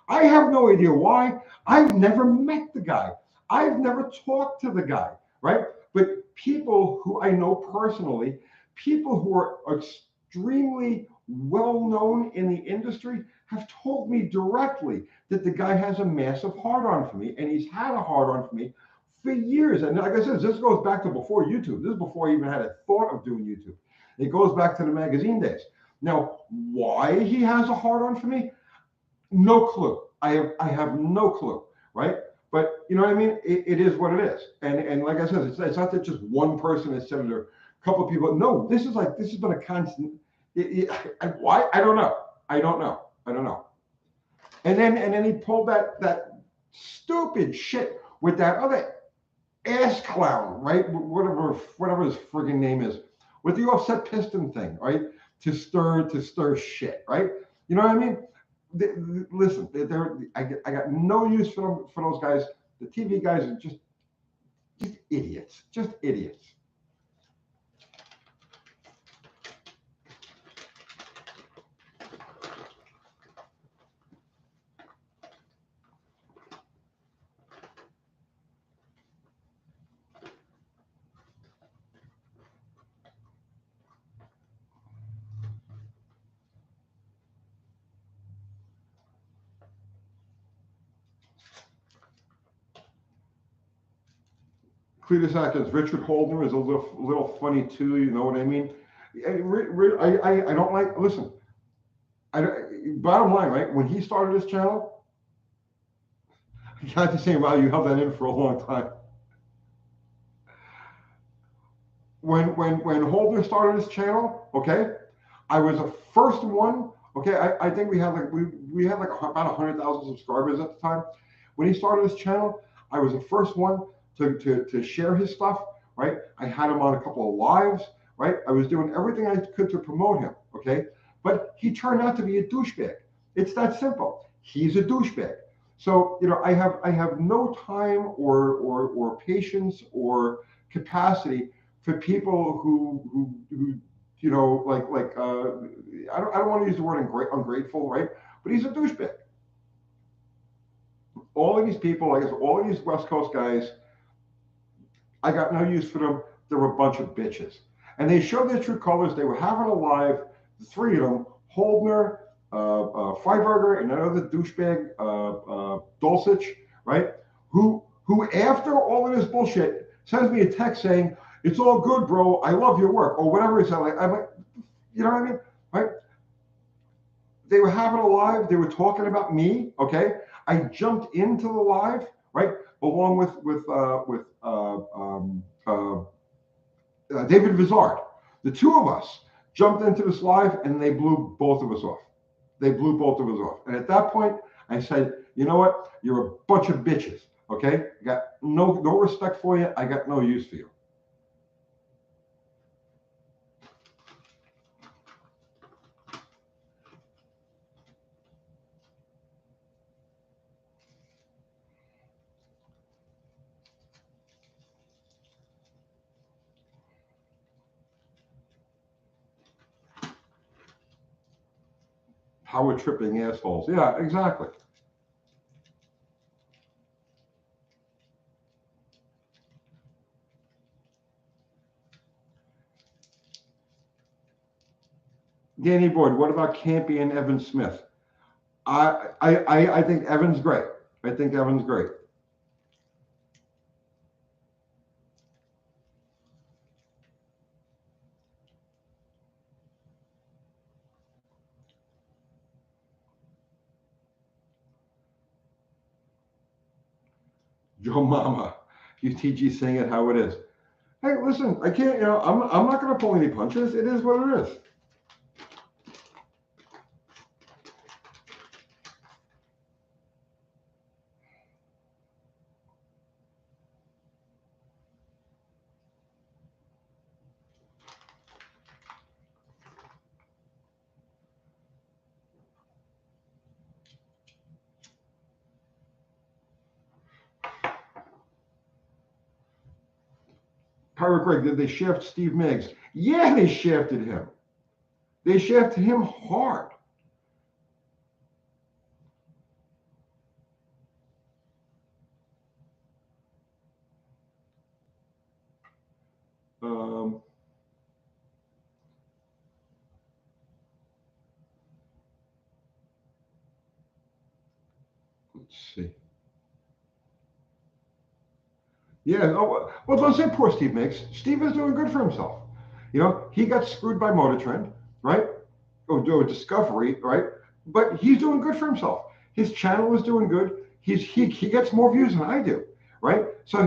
I have no idea why. I've never met the guy. I've never talked to the guy, right? But people who I know personally, people who are extremely well known in the industry, have told me directly that the guy has a massive hard on for me, and he's had a hard on for me for years. And like I said, this goes back to before YouTube. This is before I even had a thought of doing YouTube. It goes back to the magazine days. Now, why he has a hard on for me? No clue. I have no clue, right? But you know what I mean? It is what it is. And like I said, it's not that just one person has said it or a couple of people. No, this has been a constant. Why? I don't know. I don't know. And then he pulled that stupid shit with that other ass clown, right? Whatever his friggin' name is, with the offset piston thing, right? To stir shit, right? You know what I mean? Listen, I got no use for those guys. The TV guys are just idiots, just idiots. Cletus Atkins, Richard Holden is a little funny too. You know what I mean? I don't like. Listen, bottom line, right? When he started his channel, I got to say, wow, you held that in for a long time. When Holden started his channel, okay, I was the first one. Okay, I think we had like about 100,000 subscribers at the time. When he started his channel, I was the first one to share his stuff, right? I had him on a couple of lives, right? I was doing everything I could to promote him, okay? But he turned out to be a douchebag. It's that simple. He's a douchebag. So I have no time or patience or capacity for people who you know, I don't want to use the word ungrateful, right? But he's a douchebag. All of these people, I guess, all of these West Coast guys, I got no use for them. They're a bunch of bitches. And they showed their true colors. They were having a live, the three of them, Holdner, Freiberger, and another douchebag, Dulcich, right? Who after all of this bullshit sends me a text saying, "It's all good, bro. I love your work," or whatever it sounded like. I'm like, you know what I mean, right? They were having a live. They were talking about me. Okay, I jumped into the live, right, along with David Vizard. The two of us jumped into this live, and they blew both of us off. They blew both of us off. And at that point, I said, "You know what? You're a bunch of bitches. Okay, I got no respect for you. I got no use for you." Power tripping assholes. Yeah, exactly. Danny Boyd, what about Campy and Evan Smith? I think Evan's great. I think Evan's great. Joe Mama, UTG saying it how it is. Hey, listen, I can't, I'm not going to pull any punches. It is what it is. Pirate Greg, did they shaft Steve Miggs? Yeah, they shafted him. They shafted him hard. Um, let's see. Yeah, well, don't say poor Steve Miggs. Steve is doing good for himself. He got screwed by Motor Trend, right? Or Discovery, right? But he's doing good for himself. His channel is doing good. He gets more views than I do, right? So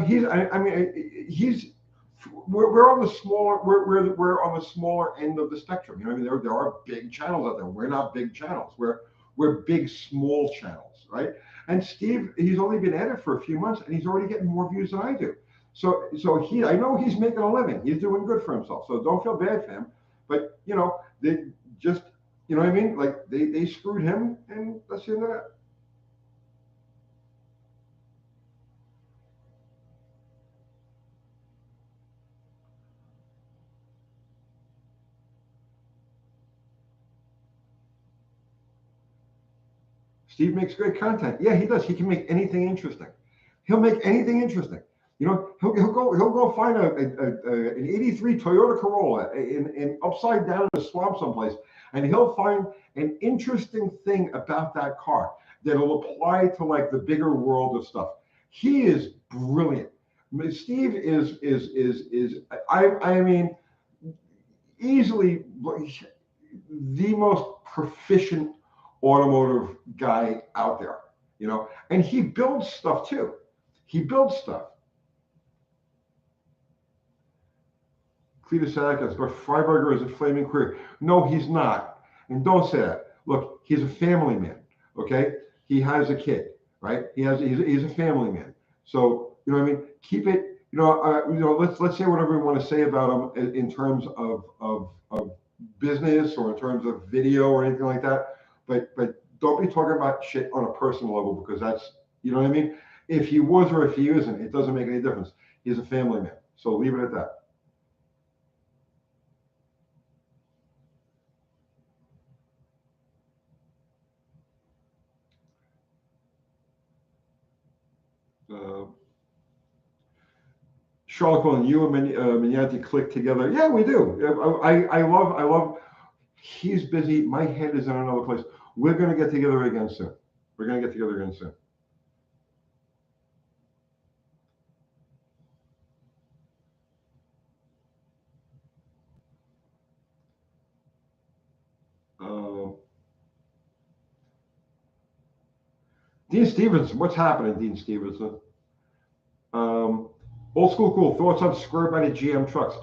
we're on the smaller we're on the smaller end of the spectrum. I mean, there are big channels out there. We're not big channels. We're big small channels, right? And Steve, he's only been at it for a few months, and he's already getting more views than I do. So I know he's making a living. He's doing good for himself. So don't feel bad for him. But they just, you know what I mean? Like they screwed him, and that's the end of that. Steve makes great content. Yeah, he does. He can make anything interesting. He'll make anything interesting. He'll go find an '83 Toyota Corolla in upside down in a swamp someplace, and he'll find an interesting thing about that car that'll apply to like the bigger world of stuff. He is brilliant. Steve is I mean easily the most proficient automotive guy out there, and he builds stuff too. He builds stuff. Cletus Atkins, but Freiberger is a flaming career. No, he's not. And don't say that. Look, he's a family man. Okay, he has a kid, right? He's a family man. So you know what I mean. Keep it. Let's say whatever we want to say about him in terms of business or in terms of video or anything like that. But don't be talking about shit on a personal level, because that's, you know what I mean. If he was or if he isn't, it doesn't make any difference. He's a family man. So leave it at that. Uh, Charlotte and you and Mignati click together. Yeah, we do. I love. He's busy. My head is in another place. We're gonna get together again soon. We're gonna get together again soon. Um, Dean Stevenson, what's happening, Dean Stevenson? Um, Old school cool thoughts on square body GM trucks.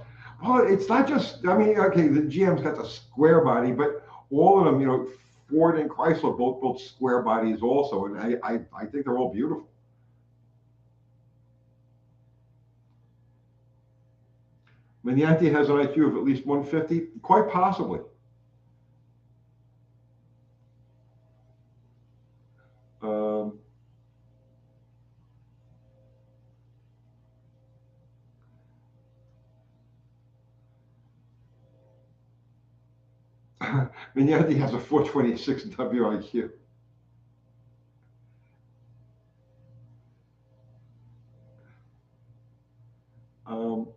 Well, it's not just. I mean, okay, the GM's got the square body, but all of them, Ford and Chrysler both built square bodies also, and I think they're all beautiful. Mignati has an IQ of at least 150, quite possibly. Um, Mignati has a 426 WIQ. Um,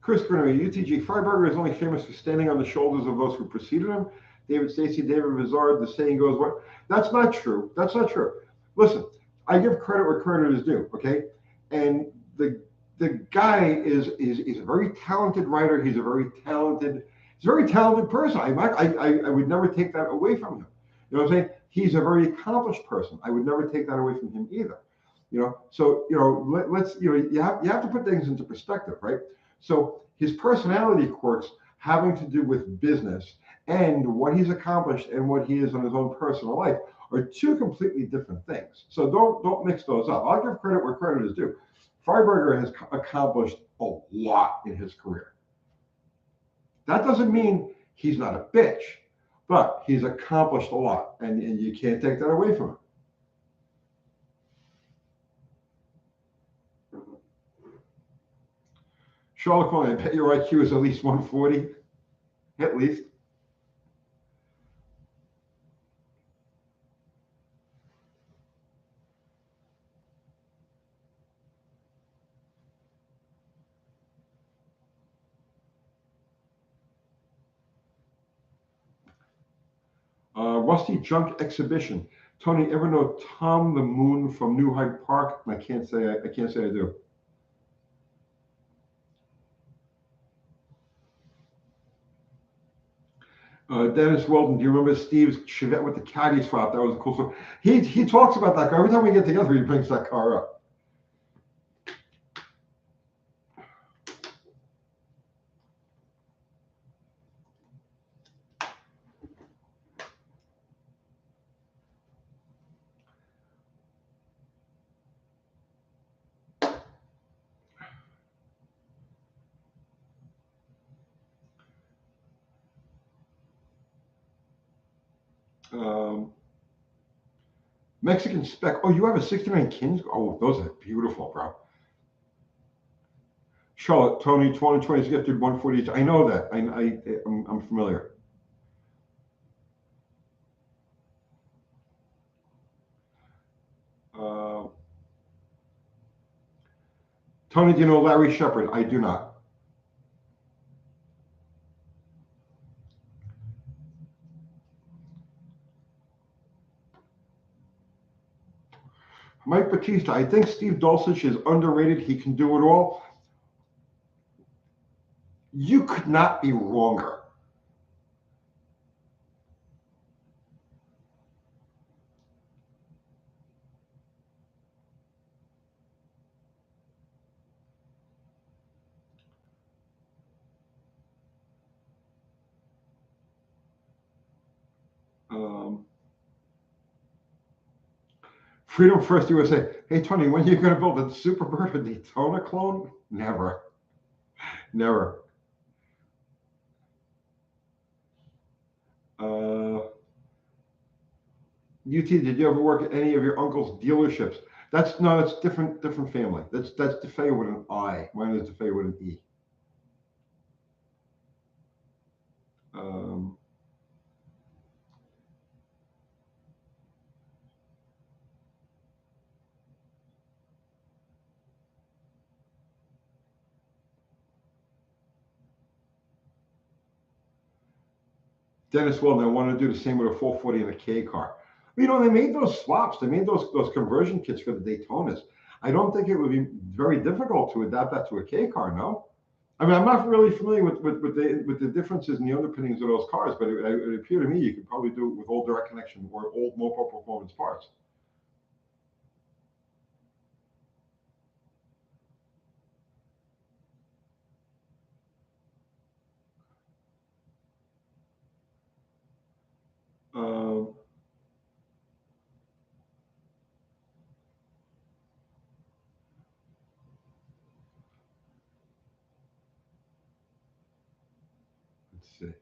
Chris Grinner, UTG Freiberger is only famous for standing on the shoulders of those who preceded him. David Stacy, David Vizard, the saying goes, what? That's not true. That's not true. Listen, I give credit where credit is due, okay? And the guy is a very talented writer. He's a very talented person. I would never take that away from him. You know what I'm saying? He's a very accomplished person. I would never take that away from him either. So let's you have to put things into perspective, right? So his personality quirks having to do with business and what he's accomplished and what he is in his own personal life are two completely different things. So don't mix those up. I'll give credit where credit is due. Freiberger has accomplished a lot in his career. That doesn't mean he's not a bitch, but he's accomplished a lot, and you can't take that away from him. Charlotte Coin, I bet your IQ is at least 140, at least. Rusty Junk Exhibition. Tony, ever know Tom the Moon from New Hyde Park? I can't say I do. Dennis Weldon, do you remember Steve's Chevette with the caddy swap? That was a cool story. He talks about that car every time we get together. He brings that car up. Um, Mexican spec. Oh, you have a 69 Kings? Oh, those are beautiful, bro. Charlotte, Tony, 2020 is gifted 140. I know that. I'm familiar. Uh, Tony, do you know Larry Shepard? I do not. Mike Batista, I think Steve Dulcich is underrated. He can do it all. You could not be wronger. Um, Freedom First USA. Hey, Tony, when are you going to build a Superbird or Daytona clone? Never. Never. UT, did you ever work at any of your uncle's dealerships? That's different family. That's DeFeo with an I. Mine is DeFeo with an E. Um, Dennis Will, they want to do the same with a 440 and a K car. You know, they made those swaps. They made those conversion kits for the Daytonas. I don't think it would be very difficult to adapt that to a K car. No, I mean I'm not really familiar with the differences in the underpinnings of those cars, but it appeared to me you could probably do it with old direct connection or old Mopar performance parts. Um, let's see.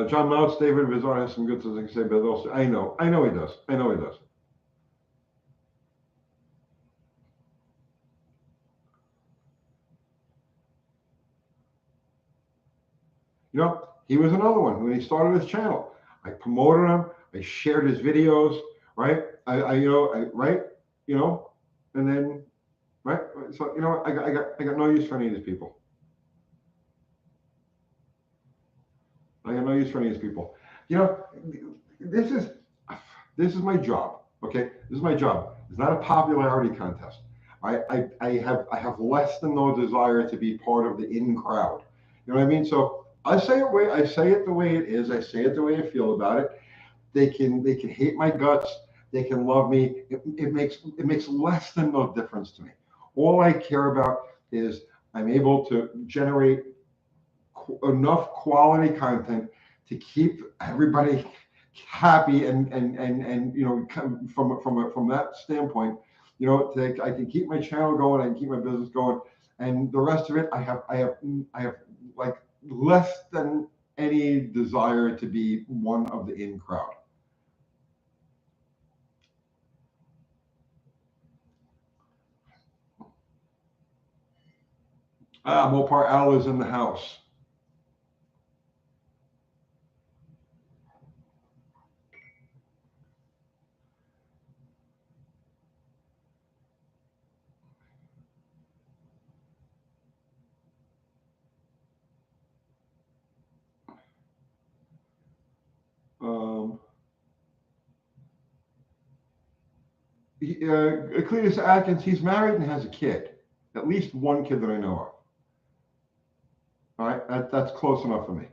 John Mounts, David Vizar has some good things to say, but also I know he does. I know he does. You know, he was another one when he started his channel. I promoted him. I shared his videos. Right. Right. You know, and then right. So you know, I got no use for any of these people. I got no use for any of these people. You know, this is this is my job. Okay, this is my job. It's not a popularity contest. I have less than no desire to be part of the in crowd. You know what I mean? So I say it the way it is. I say it the way I feel about it. They can hate my guts. They can love me. It makes less than no difference to me. All I care about is I'm able to generate enough quality content to keep everybody happy and you know from that standpoint, you know, I can keep my channel going, I can keep my business going, and the rest of it I have like less than any desire to be one of the in crowd. Mopar Al is in the house. Um, Cletus Atkins, he's married and has a kid, at least one kid that I know of. All right, that's close enough for me.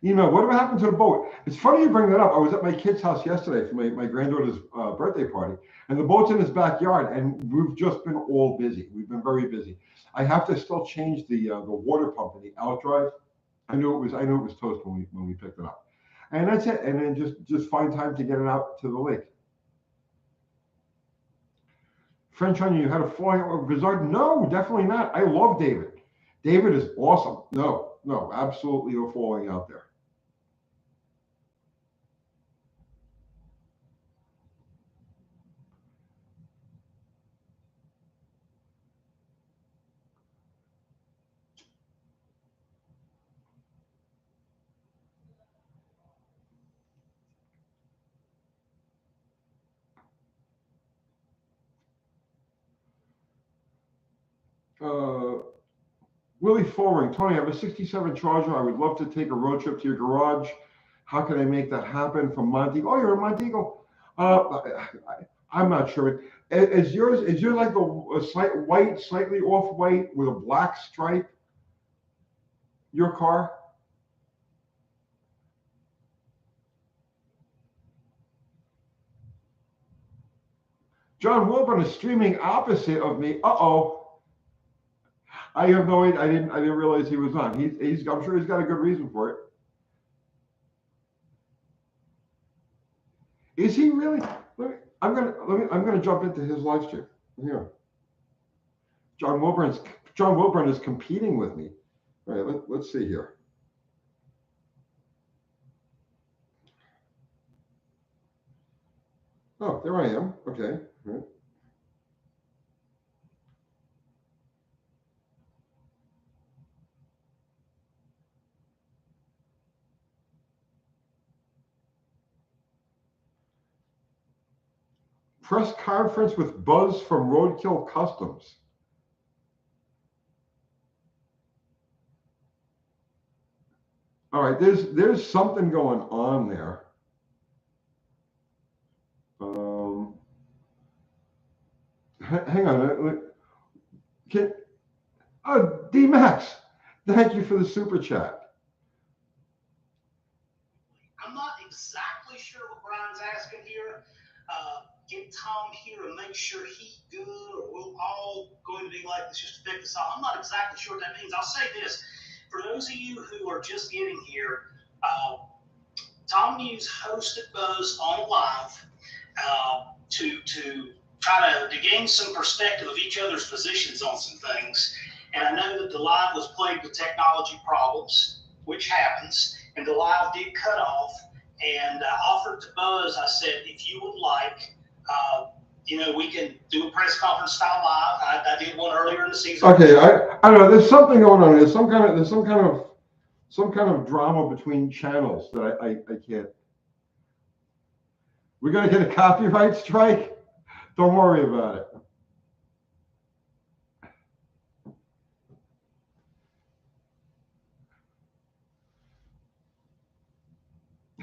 You know, whatever happened to the boat? It's funny you bring that up. I was at my kid's house yesterday for my granddaughter's birthday party, and the boat's in his backyard, and we've just been all busy. We've been very busy. I have to still change the water pump in the outdrive. I knew it was toast when we picked it up, and that's it. And then just find time to get it out to the lake. French onion, you had a falling out with Grizzard? No, definitely not. I love David. David is awesome. No, absolutely no falling out there. Uh, Willie Foring, Tony, I have a 67 Charger. I would love to take a road trip to your garage. How can I make that happen from Montego? Oh, you're in Montego. I'm not sure. Is yours like a slight white, slightly off white with a black stripe? Your car? John Wilburn is streaming opposite of me. Uh-oh. I have no idea. I didn't realize he was on. I'm sure he's got a good reason for it. Is he really? I'm gonna jump into his live stream. Here. John Wilburn is competing with me. All right, let's see here. Oh, there I am. Okay. All right. Press conference with Buzz from Roadkill Customs. All right, there's something going on there. Hang on. D-Max, thank you for the super chat. I'm not exactly sure what Brian's asking here. Get Tom here and make sure he's good, or we're all going to be like this just to pick this off. I'm not exactly sure what that means. I'll say this. For those of you who are just getting here, Tom News hosted Buzz on live to try to gain some perspective of each other's positions on some things. And I know that the live was plagued with technology problems, which happens, and the live did cut off. And I offered to Buzz, I said, if you would like, we can do a press conference style live. I did one earlier in the season. Okay, I don't know. There's something going on. There's some kind of drama between channels that I can't. We're gonna get a copyright strike. Don't worry about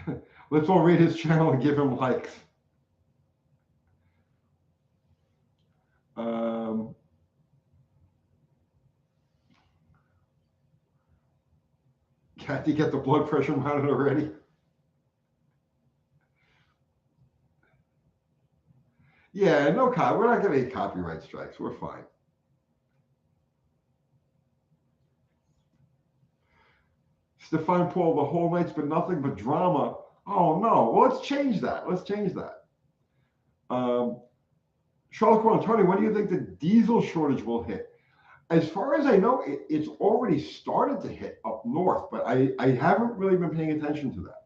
it. Let's all read his channel and give him likes. Kathy, get the blood pressure monitor ready. Yeah, no, we're not going to get copyright strikes. We're fine. Stefan Paul, the whole night's been nothing but drama. Oh, no. Well, let's change that. Charles Tony, when do you think the diesel shortage will hit? As far as I know, it's already started to hit up north, but I haven't really been paying attention to that.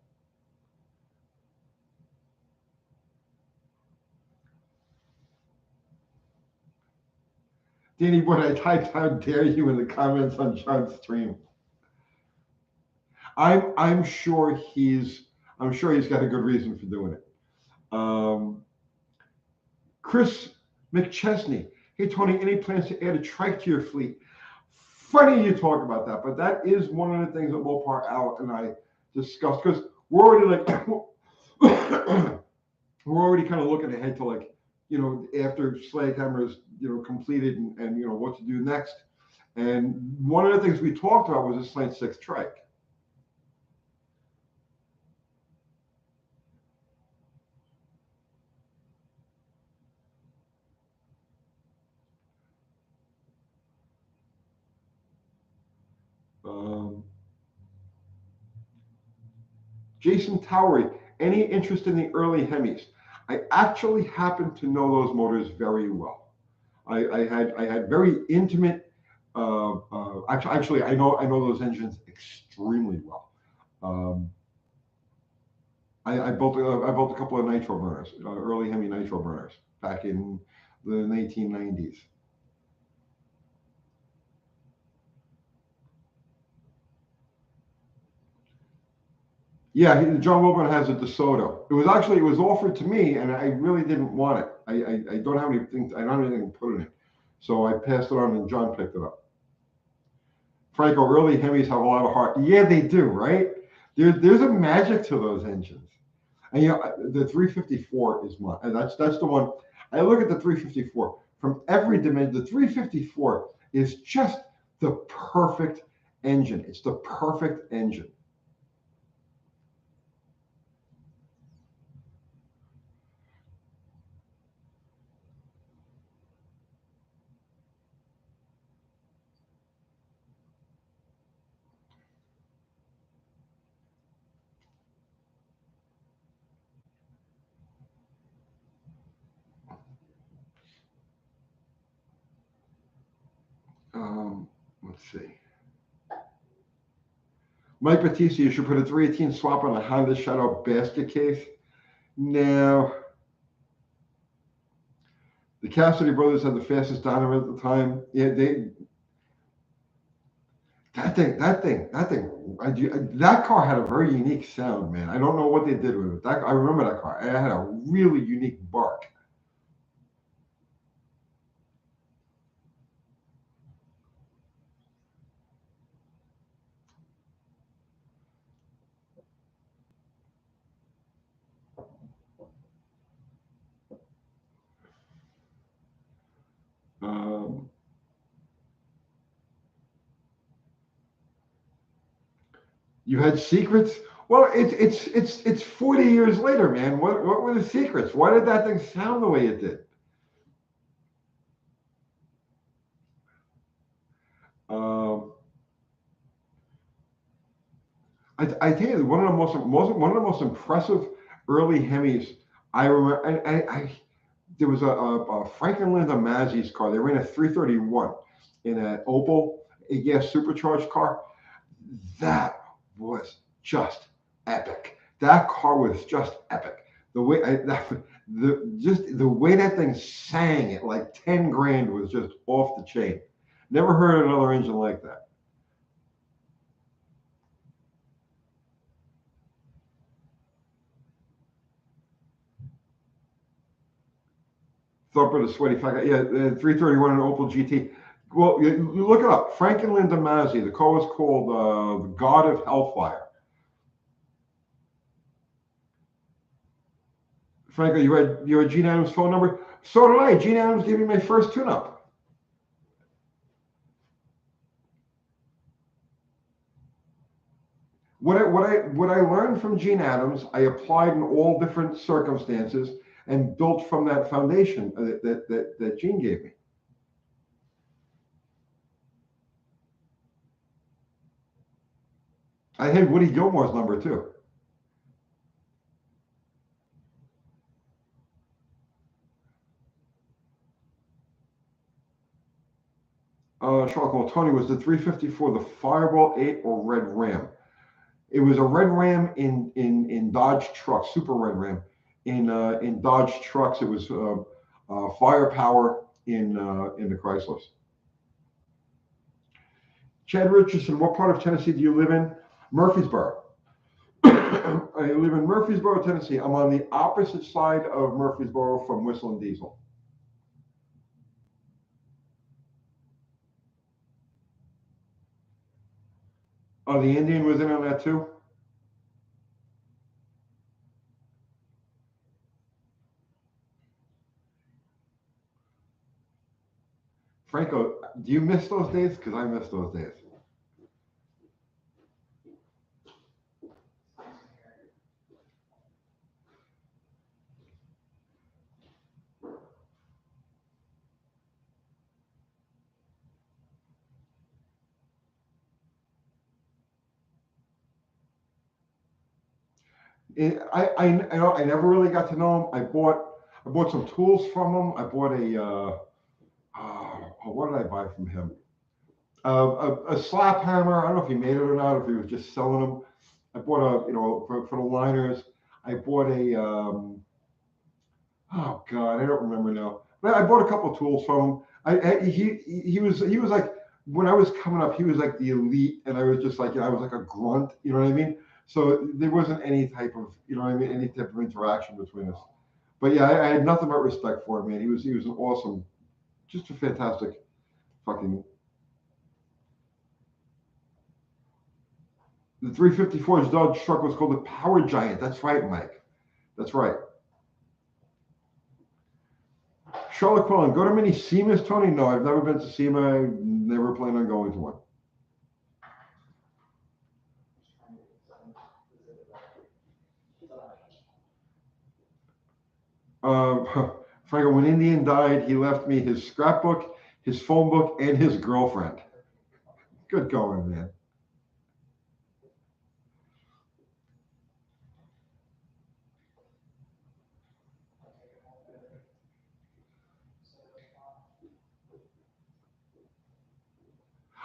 Danny, what I typed, how dare you, in the comments on John's stream. I'm sure he's got a good reason for doing it. Chris McChesney, hey Tony, any plans to add a trike to your fleet? Funny you talk about that, but that is one of the things that Mopar Al and I discussed, because we're already kind of looking ahead to after Sledgehammer is completed and what to do next. And one of the things we talked about was a Slant 6 trike. Jason Towery, any interest in the early Hemis? I actually happen to know those motors very well. I had very intimate. Actually, I know those engines extremely well. I built a couple of nitro burners, early Hemi nitro burners, back in the 1990s. Yeah, John Wilburn has a DeSoto. It was offered to me, and I really didn't want it. I don't have anything. I don't have anything to put in it, so I passed it on, and John picked it up. Franco, early Hemis have a lot of heart. Yeah, they do, right? There's a magic to those engines, and the 354 is mine. And that's the one. I look at the 354 from every dimension. The 354 is just the perfect engine. It's the perfect engine. Let's see. Mike Batista, you should put a 318 swap on a Honda Shadow basket case. No. The Cassidy brothers had the fastest dyno at the time. Yeah, that car had a very unique sound, man. I don't know what they did with it. I remember that car. It had a really unique bark. You had secrets? Well, it's 40 years later, man. What were the secrets? Why did that thing sound the way it did? Um, I tell you, one of the most impressive early Hemis I remember. There was a Franklin Linda Mazzi's car. They ran a 331 in an Opel, a gas supercharged car. That was just epic. That car was just epic. The way the way that thing sang at like 10 grand was just off the chain. Never heard another engine like that. Thumper the sweaty fuck. Yeah, the 331 and Opel GT. Well, you look it up. Franklin Linda Mazzi. The car was called the God of Hellfire. Franco, you had Gene Adams' phone number? So did I. Gene Adams gave me my first tune-up. What I learned from Gene Adams, I applied in all different circumstances and built from that foundation that Gene gave me. I had Woody Gilmore's number too. Charcoal Tony, was the 354 the Fireball 8 or Red Ram? It was a Red Ram in Dodge trucks, Super Red Ram. In Dodge trucks, it was Firepower in the Chryslers. Chad Richardson, what part of Tennessee do you live in? Murfreesboro. I live in Murfreesboro, Tennessee. I'm on the opposite side of Murfreesboro from Whistle and Diesel. Oh, the Indian was in on that too? Franco, do you miss those days? Because I miss those days. I never really got to know him. I bought some tools from him. I bought what did I buy from him? A slap hammer. I don't know if he made it or not, if he was just selling them. I bought for the liners. I bought oh God, I don't remember now. But I bought a couple of tools from him. He was like, when I was coming up, he was like the elite, and I was just like, I was like a grunt. You know what I mean? So there wasn't any type of, you know what I mean, any type of interaction between us. But yeah, I had nothing but respect for him, man. He was an awesome, just a fantastic fucking. The 354's Dodge truck was called the Power Giant. That's right, Mike. That's right. Charlotte Quillen, go to many SEMAs, Tony? No, I've never been to SEMA. I never plan on going to one. Franco, when Indian died, he left me his scrapbook, his phone book, and his girlfriend. Good going, man.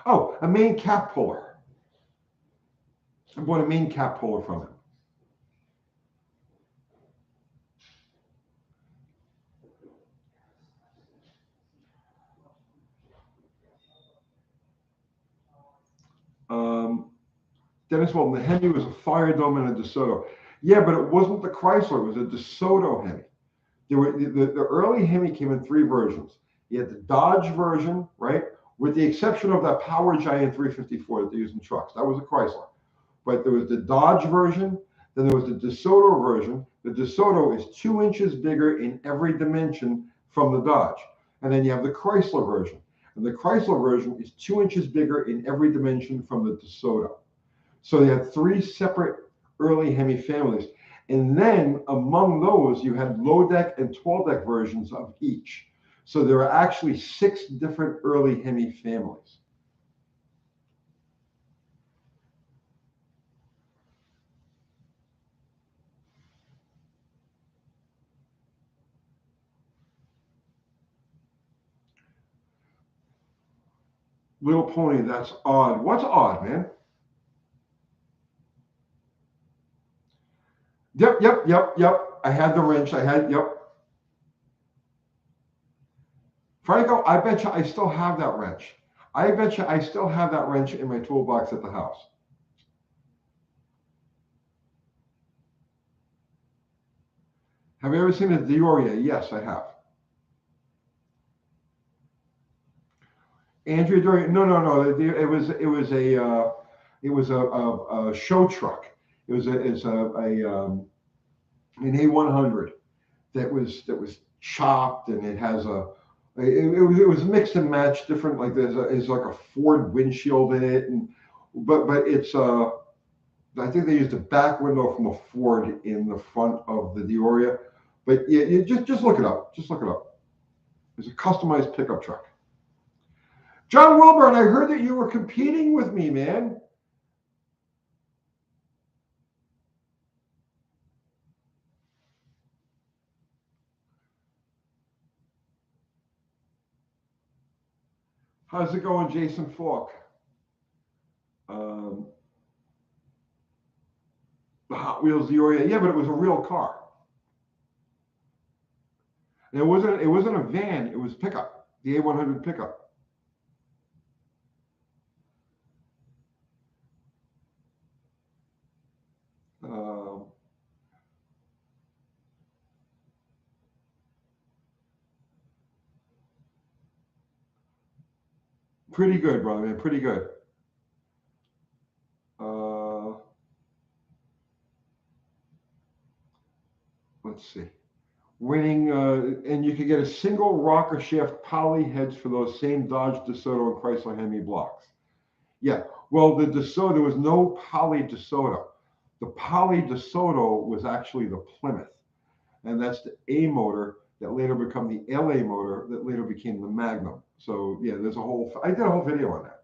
Oh, a main cap puller. I bought a main cap puller from him. Dennis Walton, the Hemi was a Fire Dome and a DeSoto. Yeah, but it wasn't the Chrysler. It was a DeSoto Hemi. The early Hemi came in three versions. You had the Dodge version, right? With the exception of that Power Giant 354 that they use in trucks. That was a Chrysler. But there was the Dodge version, then there was the DeSoto version. The DeSoto is 2 inches bigger in every dimension from the Dodge. And then you have the Chrysler version. And the Chrysler version is 2 inches bigger in every dimension from the DeSoto. So they had three separate early Hemi families. And then among those, you had low deck and 12 deck versions of each. So there are actually 6 different early Hemi families. Little Pony, that's odd. What's odd, man? Yep. I had the wrench. Yep. Franco, I bet you I still have that wrench. I bet you I still have that wrench in my toolbox at the house. Have you ever seen a Dioria? Yes, I have. Andrea Dorian? No. It was a show truck. It's an A100 that was chopped, and it has it was mixed and matched different, like there's like a Ford windshield in it, and but it's I think they used a back window from a Ford in the front of the Dioria. But yeah, you just look it up. Just look it up. It's a customized pickup truck. John Wilburn, I heard that you were competing with me, man. How's it going, Jason Falk? The Hot Wheels Dioria, yeah, but it was a real car. And it wasn't a van, it was pickup, the A100 pickup. Pretty good, brother, man, pretty good. Let's see. Winning, and you could get a single rocker shaft poly heads for those same Dodge DeSoto and Chrysler Hemi blocks. Yeah, well, the DeSoto, there was no poly DeSoto. The poly DeSoto was actually the Plymouth, and that's the A motor that later became the LA motor that later became the Magnum. So yeah, I did a whole video on that.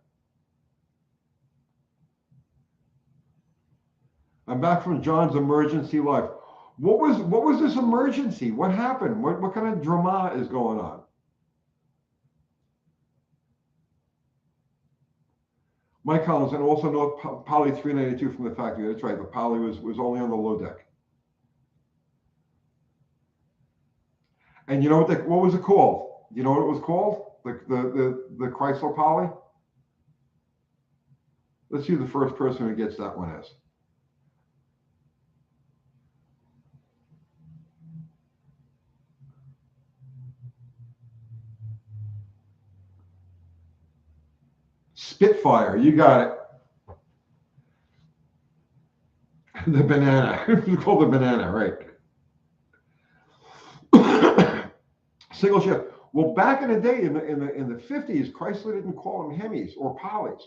I'm back from John's emergency life. What was this emergency? What happened? What kind of drama is going on? Mike Collins, and also no poly 392 from the factory. That's right. The poly was only on the low deck. And you know what was it called? You know what it was called? The Chrysler poly? Let's see who the first person who gets that one is. Spitfire, you got it. The banana. It's called the banana, right? Single shift. Well, back in the day, in the 50s, Chrysler didn't call them Hemis or Polys.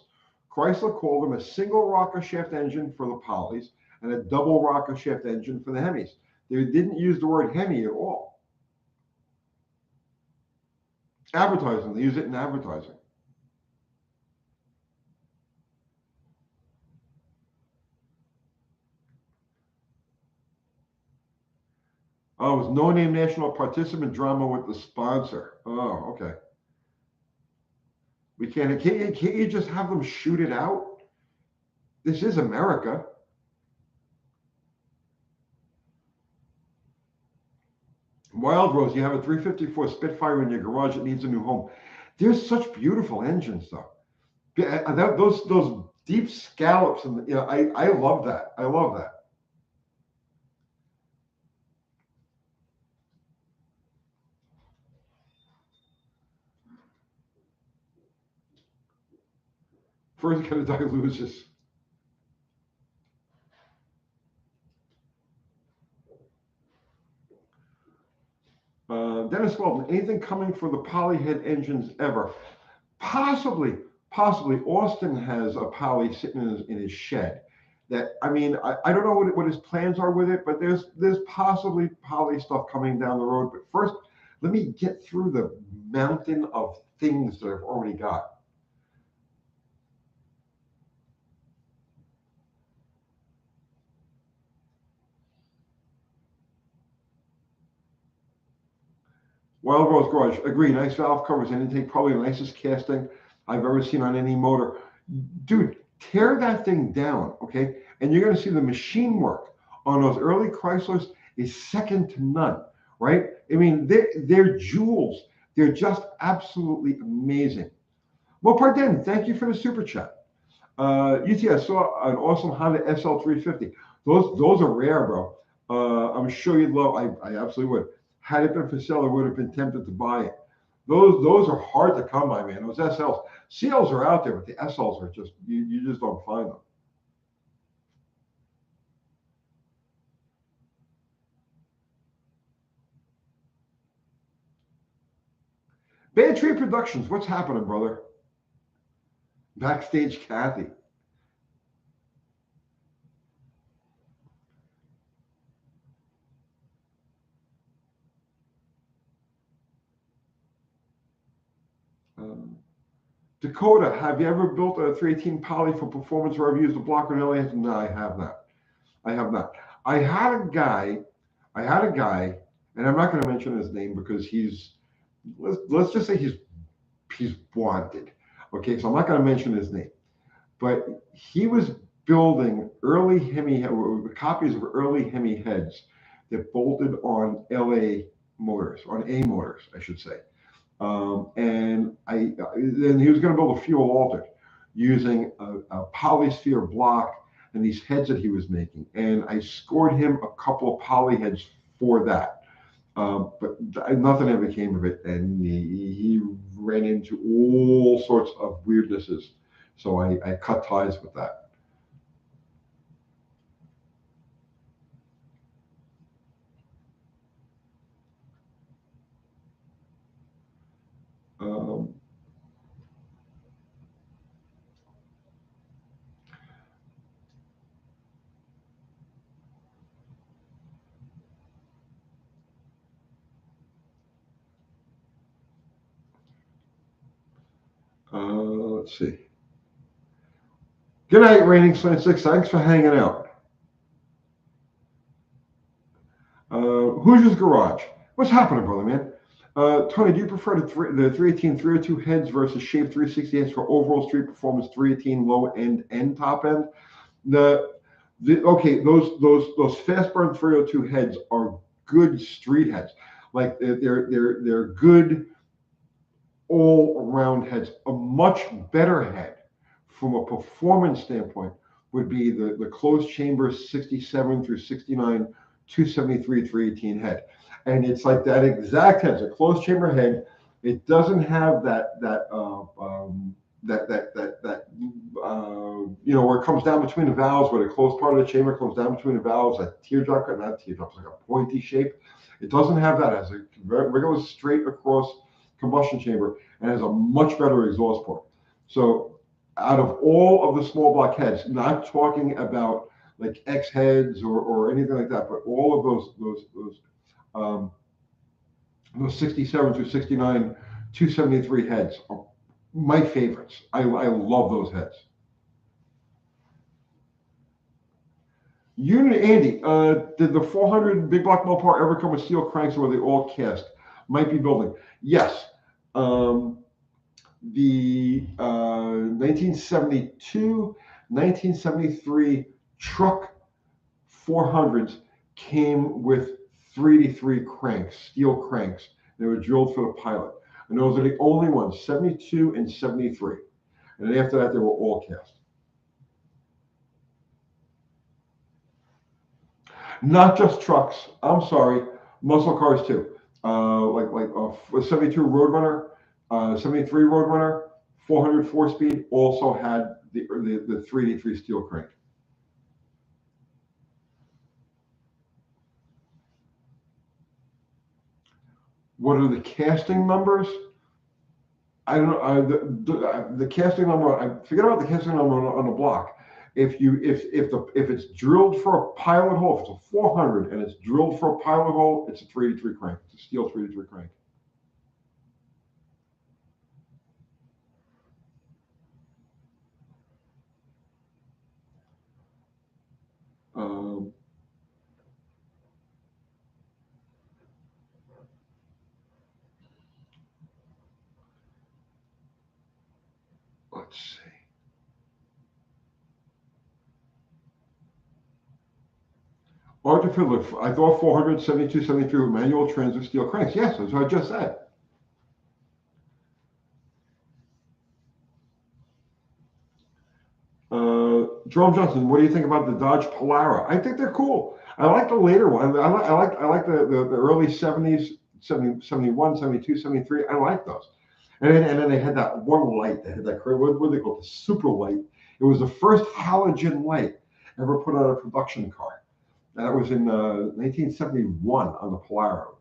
Chrysler called them a single rocker shaft engine for the Polys and a double rocker shaft engine for the Hemis. They didn't use the word Hemi at all. Advertising, they use it in advertising. Oh, it was no name national participant drama with the sponsor. Oh, okay. We can't you just have them shoot it out? This is America. Wild Rose, you have a 354 Spitfire in your garage that needs a new home. There's such beautiful engines, though. Those deep scallops, and I love that. I love that. First gonna die loses. Dennis Weldon, anything coming for the polyhead engines ever? Possibly. Austin has a poly sitting in his shed. that, I mean, I don't know what his plans are with it, but there's possibly poly stuff coming down the road. But first, let me get through the mountain of things that I've already got. Wild Rose Garage, agree. Nice valve covers and intake, probably the nicest casting I've ever seen on any motor. Dude, tear that thing down, okay? And you're going to see the machine work on those early Chryslers is second to none, right? I mean, they're jewels. They're just absolutely amazing. Well, pardon, thank you for the super chat. UT, I saw an awesome Honda SL350. Those are rare, bro. I'm sure you'd love. I absolutely would. Had it been for sale, I would have been tempted to buy it. Those are hard to come by, man. Those SLs, CLs are out there, but the SLs are just you just don't find them. Bad Tree Productions, what's happening, brother? Backstage Kathy. Dakota, have you ever built a 318 poly for performance or ever used a block or an LA? No, I have not. I have not. I had a guy, and I'm not going to mention his name because let's just say he's wanted. Okay, so I'm not going to mention his name, but he was building early Hemi copies of early Hemi heads that bolted on LA motors, on A motors, I should say. And then he was going to build a fuel altered using a polysphere block and these heads that he was making. And I scored him a couple of poly heads for that. But nothing ever came of it. And he ran into all sorts of weirdnesses. So I cut ties with that. Let's see. Good night, Raining 26. Thanks for hanging out. Hoosiers Garage. What's happening, brother, man? Tony, do you prefer the 318 302 heads versus shaped 360 heads for overall street performance? 318 low end and top end. Okay, those fast burn 302 heads are good street heads. Like they're good all around heads. A much better head from a performance standpoint would be the closed chamber 67 through 69 273 318 head. And it's like that exact head. It's a closed chamber head. It doesn't have that where it comes down between the valves, where the closed part of the chamber comes down between the valves, that teardrop, not teardrop, like a pointy shape. It doesn't have that. It has a regular straight across combustion chamber and has a much better exhaust port. So out of all of the small block heads, not talking about like X heads or anything like that, but all of those 67 through 69 273 heads are my favorites. I love those heads. Unit Andy, did the 400 big block Mopar ever come with steel cranks or were they all cast? Might be building. Yes. The 1972, 1973 truck 400s came with 3D3 cranks, steel cranks. They were drilled for the pilot. And those are the only ones, 72 and 73. And then after that, they were all cast. Not just trucks. I'm sorry, muscle cars too. Like a 72 Roadrunner, 73 Roadrunner, 400 4-speed also had the 3D3 steel crank. What are the casting numbers? I don't know. The casting number, I forget about the casting number on the block. If it's drilled for a pilot hole, if it's a 400 and it's drilled for a pilot hole, it's a 383 crank. It's a steel 383 crank. Um, let's see. Arthur Fiddler, I thought 400, 72, 73 with manual transfer steel cranks. Yes, that's what I just said. Jerome Johnson, what do you think about the Dodge Polara? I think they're cool. I like the later one. I like the early 70s, 70, 71, 72, 73. I like those. And then they had that one light. They had that, what they call it, the super light. It was the first halogen light ever put on a production car. That was in 1971 on the Polara.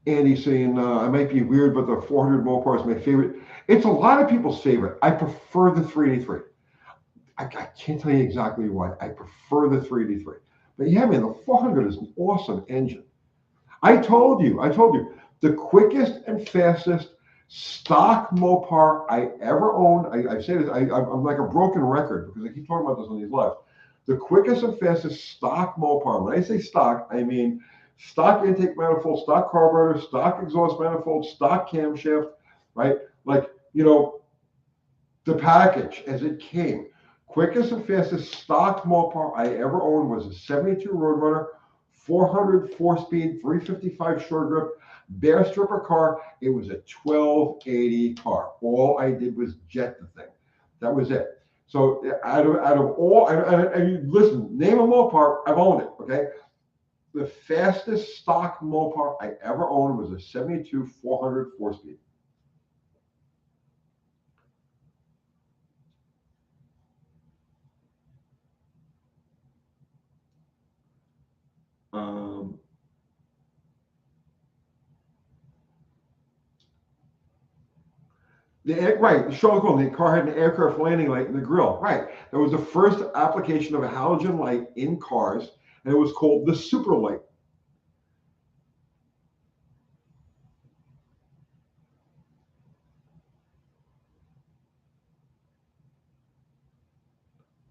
Andy saying, I might be weird, but the 400 Mopar is my favorite. It's a lot of people's favorite. I prefer the 383. I can't tell you exactly why. I prefer the 383. But yeah, man, the 400 is an awesome engine. I told you, the quickest and fastest stock Mopar I ever owned. I say this, I'm like a broken record because I keep talking about this on these lives. The quickest and fastest stock Mopar. When I say stock, I mean stock intake manifold, stock carburetor, stock exhaust manifold, stock camshaft, right? Like, the package as it came. Quickest and fastest stock Mopar I ever owned was a 72 Roadrunner, 400 4-speed, 355 short grip, bare stripper car. It was a 1280 car. All I did was jet the thing. That was it. So out of all, and listen, name a Mopar, I've owned it, okay? The fastest stock Mopar I ever owned was a 72 400 4-speed. Right, Charlotte Cole, the car had an aircraft landing light in the grill. Right, that was the first application of a halogen light in cars, and it was called the super light.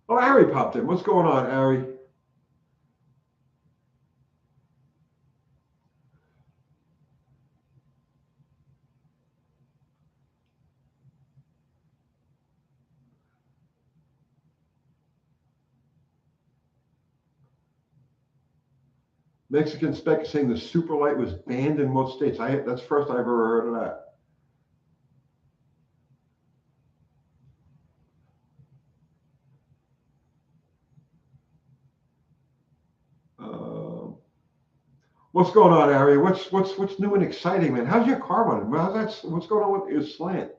Oh, Ari popped in. What's going on, Ari? Mexican spec saying the super light was banned in most states. That's first I've ever heard of that. What's going on, Ari? What's new and exciting, man? How's your car running? What's going on with your slant?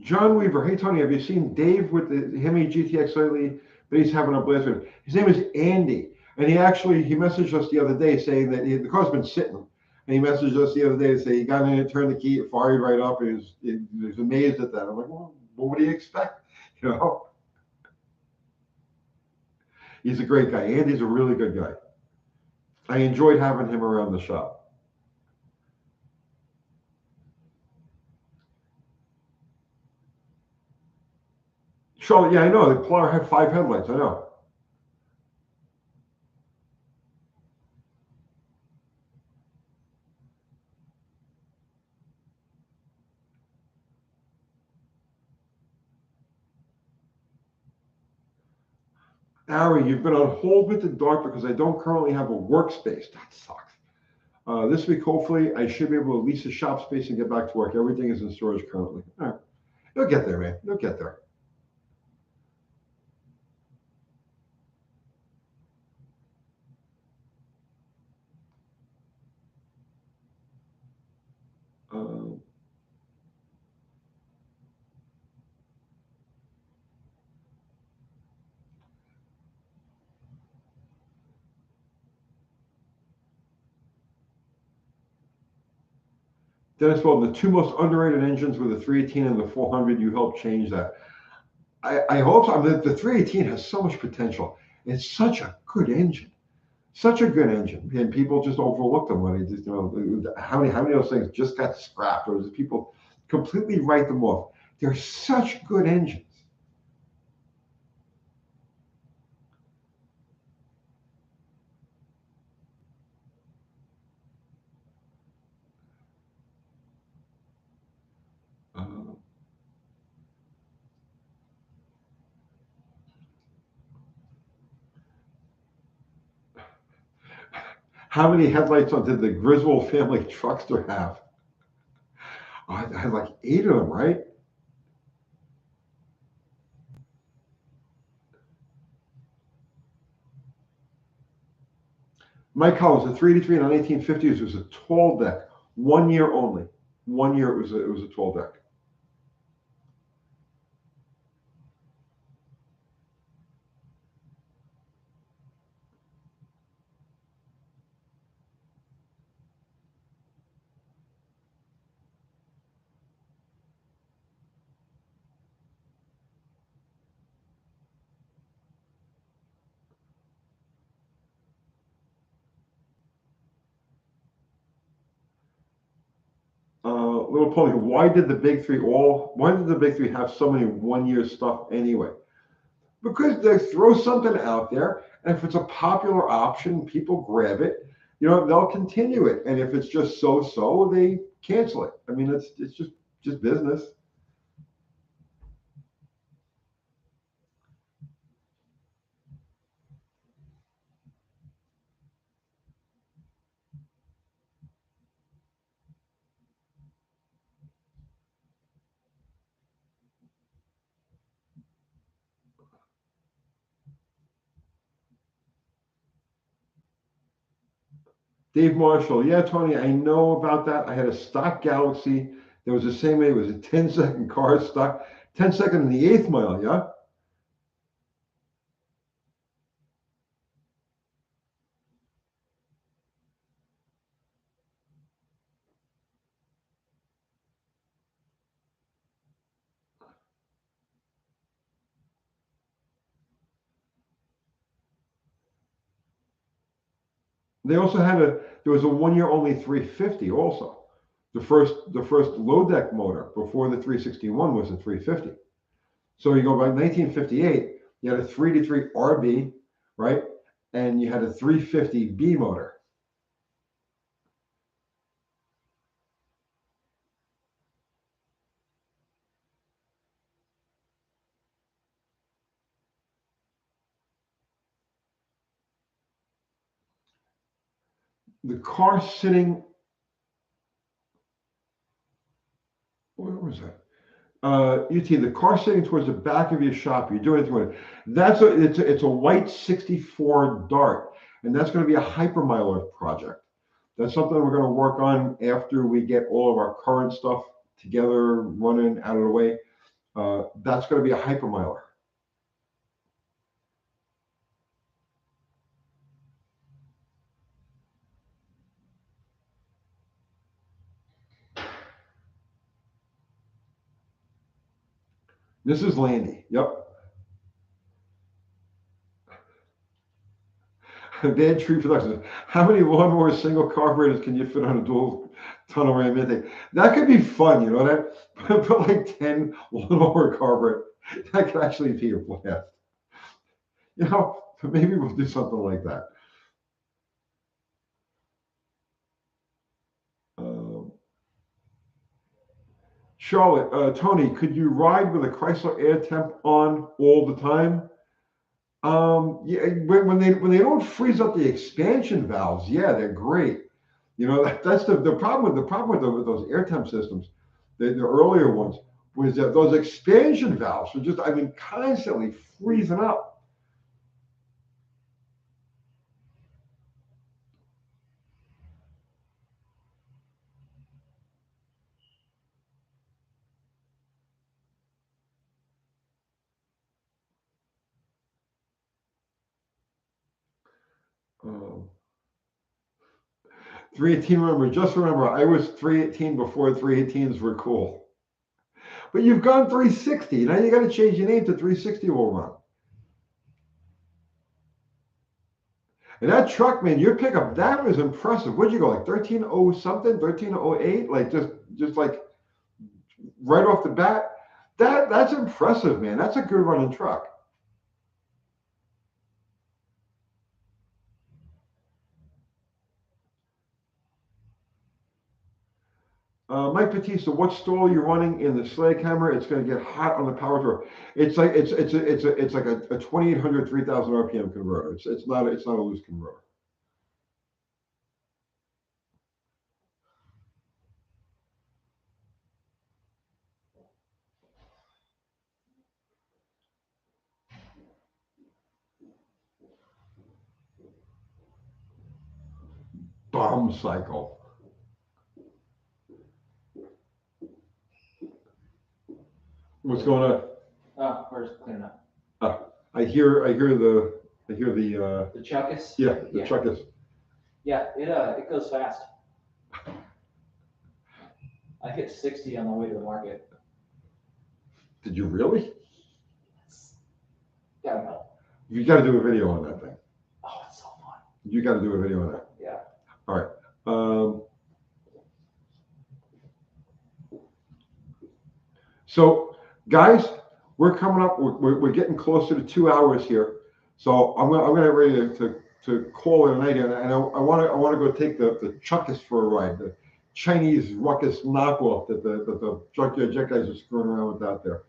John Weaver, hey Tony, have you seen Dave with the Hemi GTX lately? But he's having a blast with it. His name is Andy, and he messaged us the other day saying that the car's been sitting, and he messaged us the other day to say he got in and turned the key, it fired right up, and he was amazed at that. I'm like, well, what do you expect? You know, he's a great guy. Andy's a really good guy. I enjoyed having him around the shop. Charlotte, yeah, I know. The Polar had 5 headlights. I know. Ari, you've been on hold with the dark because I don't currently have a workspace. That sucks. This week, hopefully, I should be able to lease a shop space and get back to work. Everything is in storage currently. All right. You'll get there, man. You'll get there. Uh, Dennis, well, the two most underrated engines were the 318 and the 400. You helped change that. I hope so. I mean, the 318 has so much potential. It's such a good engine. Such a good engine, and people just overlook them when they just, how many of those things just got scrapped, or just people completely write them off. They're such good engines. Uh, how many headlights did the Griswold family truckster have? Oh, I had like 8 of them, right? Mike Collins, the 383 in the 1950s was a tall deck, 1 year only. 1 year it was a tall deck. Little Pony, why did the big three have so many 1 year stuff anyway? Because they throw something out there, and if it's a popular option, people grab it. They'll continue it, and if it's just so, they cancel it. I mean, it's just business. Dave Marshall, yeah, Tony, I know about that. I had a stock Galaxy that was the same way. It was a 10-second car stock, 10 second in the eighth mile. Yeah, they also had there was a 1 year only 350 also. The first low deck motor before the 361 was a 350. So you go by 1958, you had a 3-3 RB, right? And you had a 350B motor. The car sitting, where was that? UT, the car sitting towards the back of your shop, you're doing anything with it. It's a white 64 Dart, and that's going to be a hypermiler project. That's something we're going to work on after we get all of our current stuff together, running out of the way. That's going to be a hypermiler. This is Landy. Yep. Bad tree production. How many lawnmower single carburetors can you fit on a dual tunnel ram intake? That could be fun, that. Put like 10 lawnmower carburetor. That could actually be a blast. Maybe we'll do something like that. Um, Charlotte, Tony, could you ride with a Chrysler Air Temp on all the time? Yeah, when they don't freeze up the expansion valves, yeah, they're great. That's the problem with those air temp systems, the earlier ones, was that those expansion valves were just, I mean, constantly freezing up. Um, 318, remember, just remember, I was 318 before 318s were cool. But you've gone 360. Now you got to change your name to 360 will run. And that truck, man, your pickup, that was impressive. What'd you go, like 1300 something, 1308? Like just like right off the bat? That's impressive, man. That's a good running truck. Mike Batista, what stall you're running in the slag hammer? It's going to get hot on the power tour. It's like it's like a 2800 3000 RPM converter. It's not a loose converter. Bomb cycle. What's going on? Oh, we're just cleaning up. I hear the The Chuckus? yeah, the Yeah. truck is. Yeah, it goes fast. I hit 60 on the way to the market. Did you really? Gotta know. You got to do a video on that thing. Oh, it's so fun. You got to do a video on that. Yeah. All right. So, guys, we're coming up. We're getting closer to 2 hours here. So I'm gonna ready to call it a night. And I want to go take the Chuckus for a ride. The Chinese ruckus knockoff that the junkyard jet guys are screwing around with out there.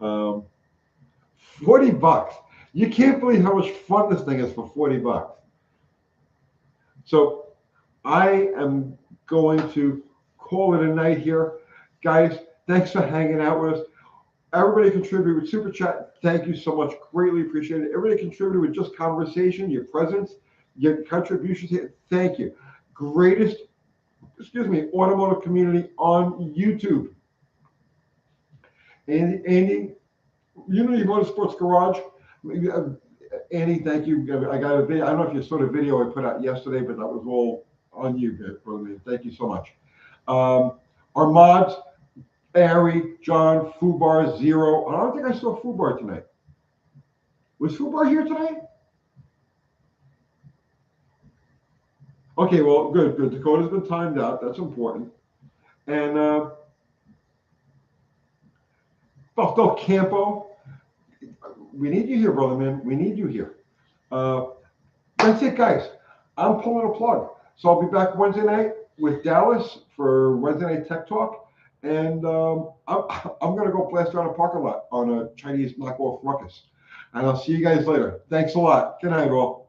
$40. You can't believe how much fun this thing is for $40. So I am going to call it a night here. Guys, thanks for hanging out with us. Everybody contributed with Super Chat. Thank you so much. Greatly appreciate it. Everybody contributed with just conversation, your presence, your contributions here. Thank you. Greatest, automotive community on YouTube. Andy, Unity Motorsports Garage. Andy, thank you. I got a video. I don't know if you saw the video I put out yesterday, but that was all on you, brother. Thank you so much. Our mods, Ari, John, Fubar, Zero. I don't think I saw Fubar tonight. Was Fubar here tonight? Okay, well, good. Dakota's been timed out. That's important. And Phil Campo, we need you here, brother, man. We need you here. That's it, guys. I'm pulling a plug. So I'll be back Wednesday night with Dallas for Wednesday Night Tech Talk. And I'm going to go blast around a parking lot on a Chinese knockoff ruckus. And I'll see you guys later. Thanks a lot. Good night, all.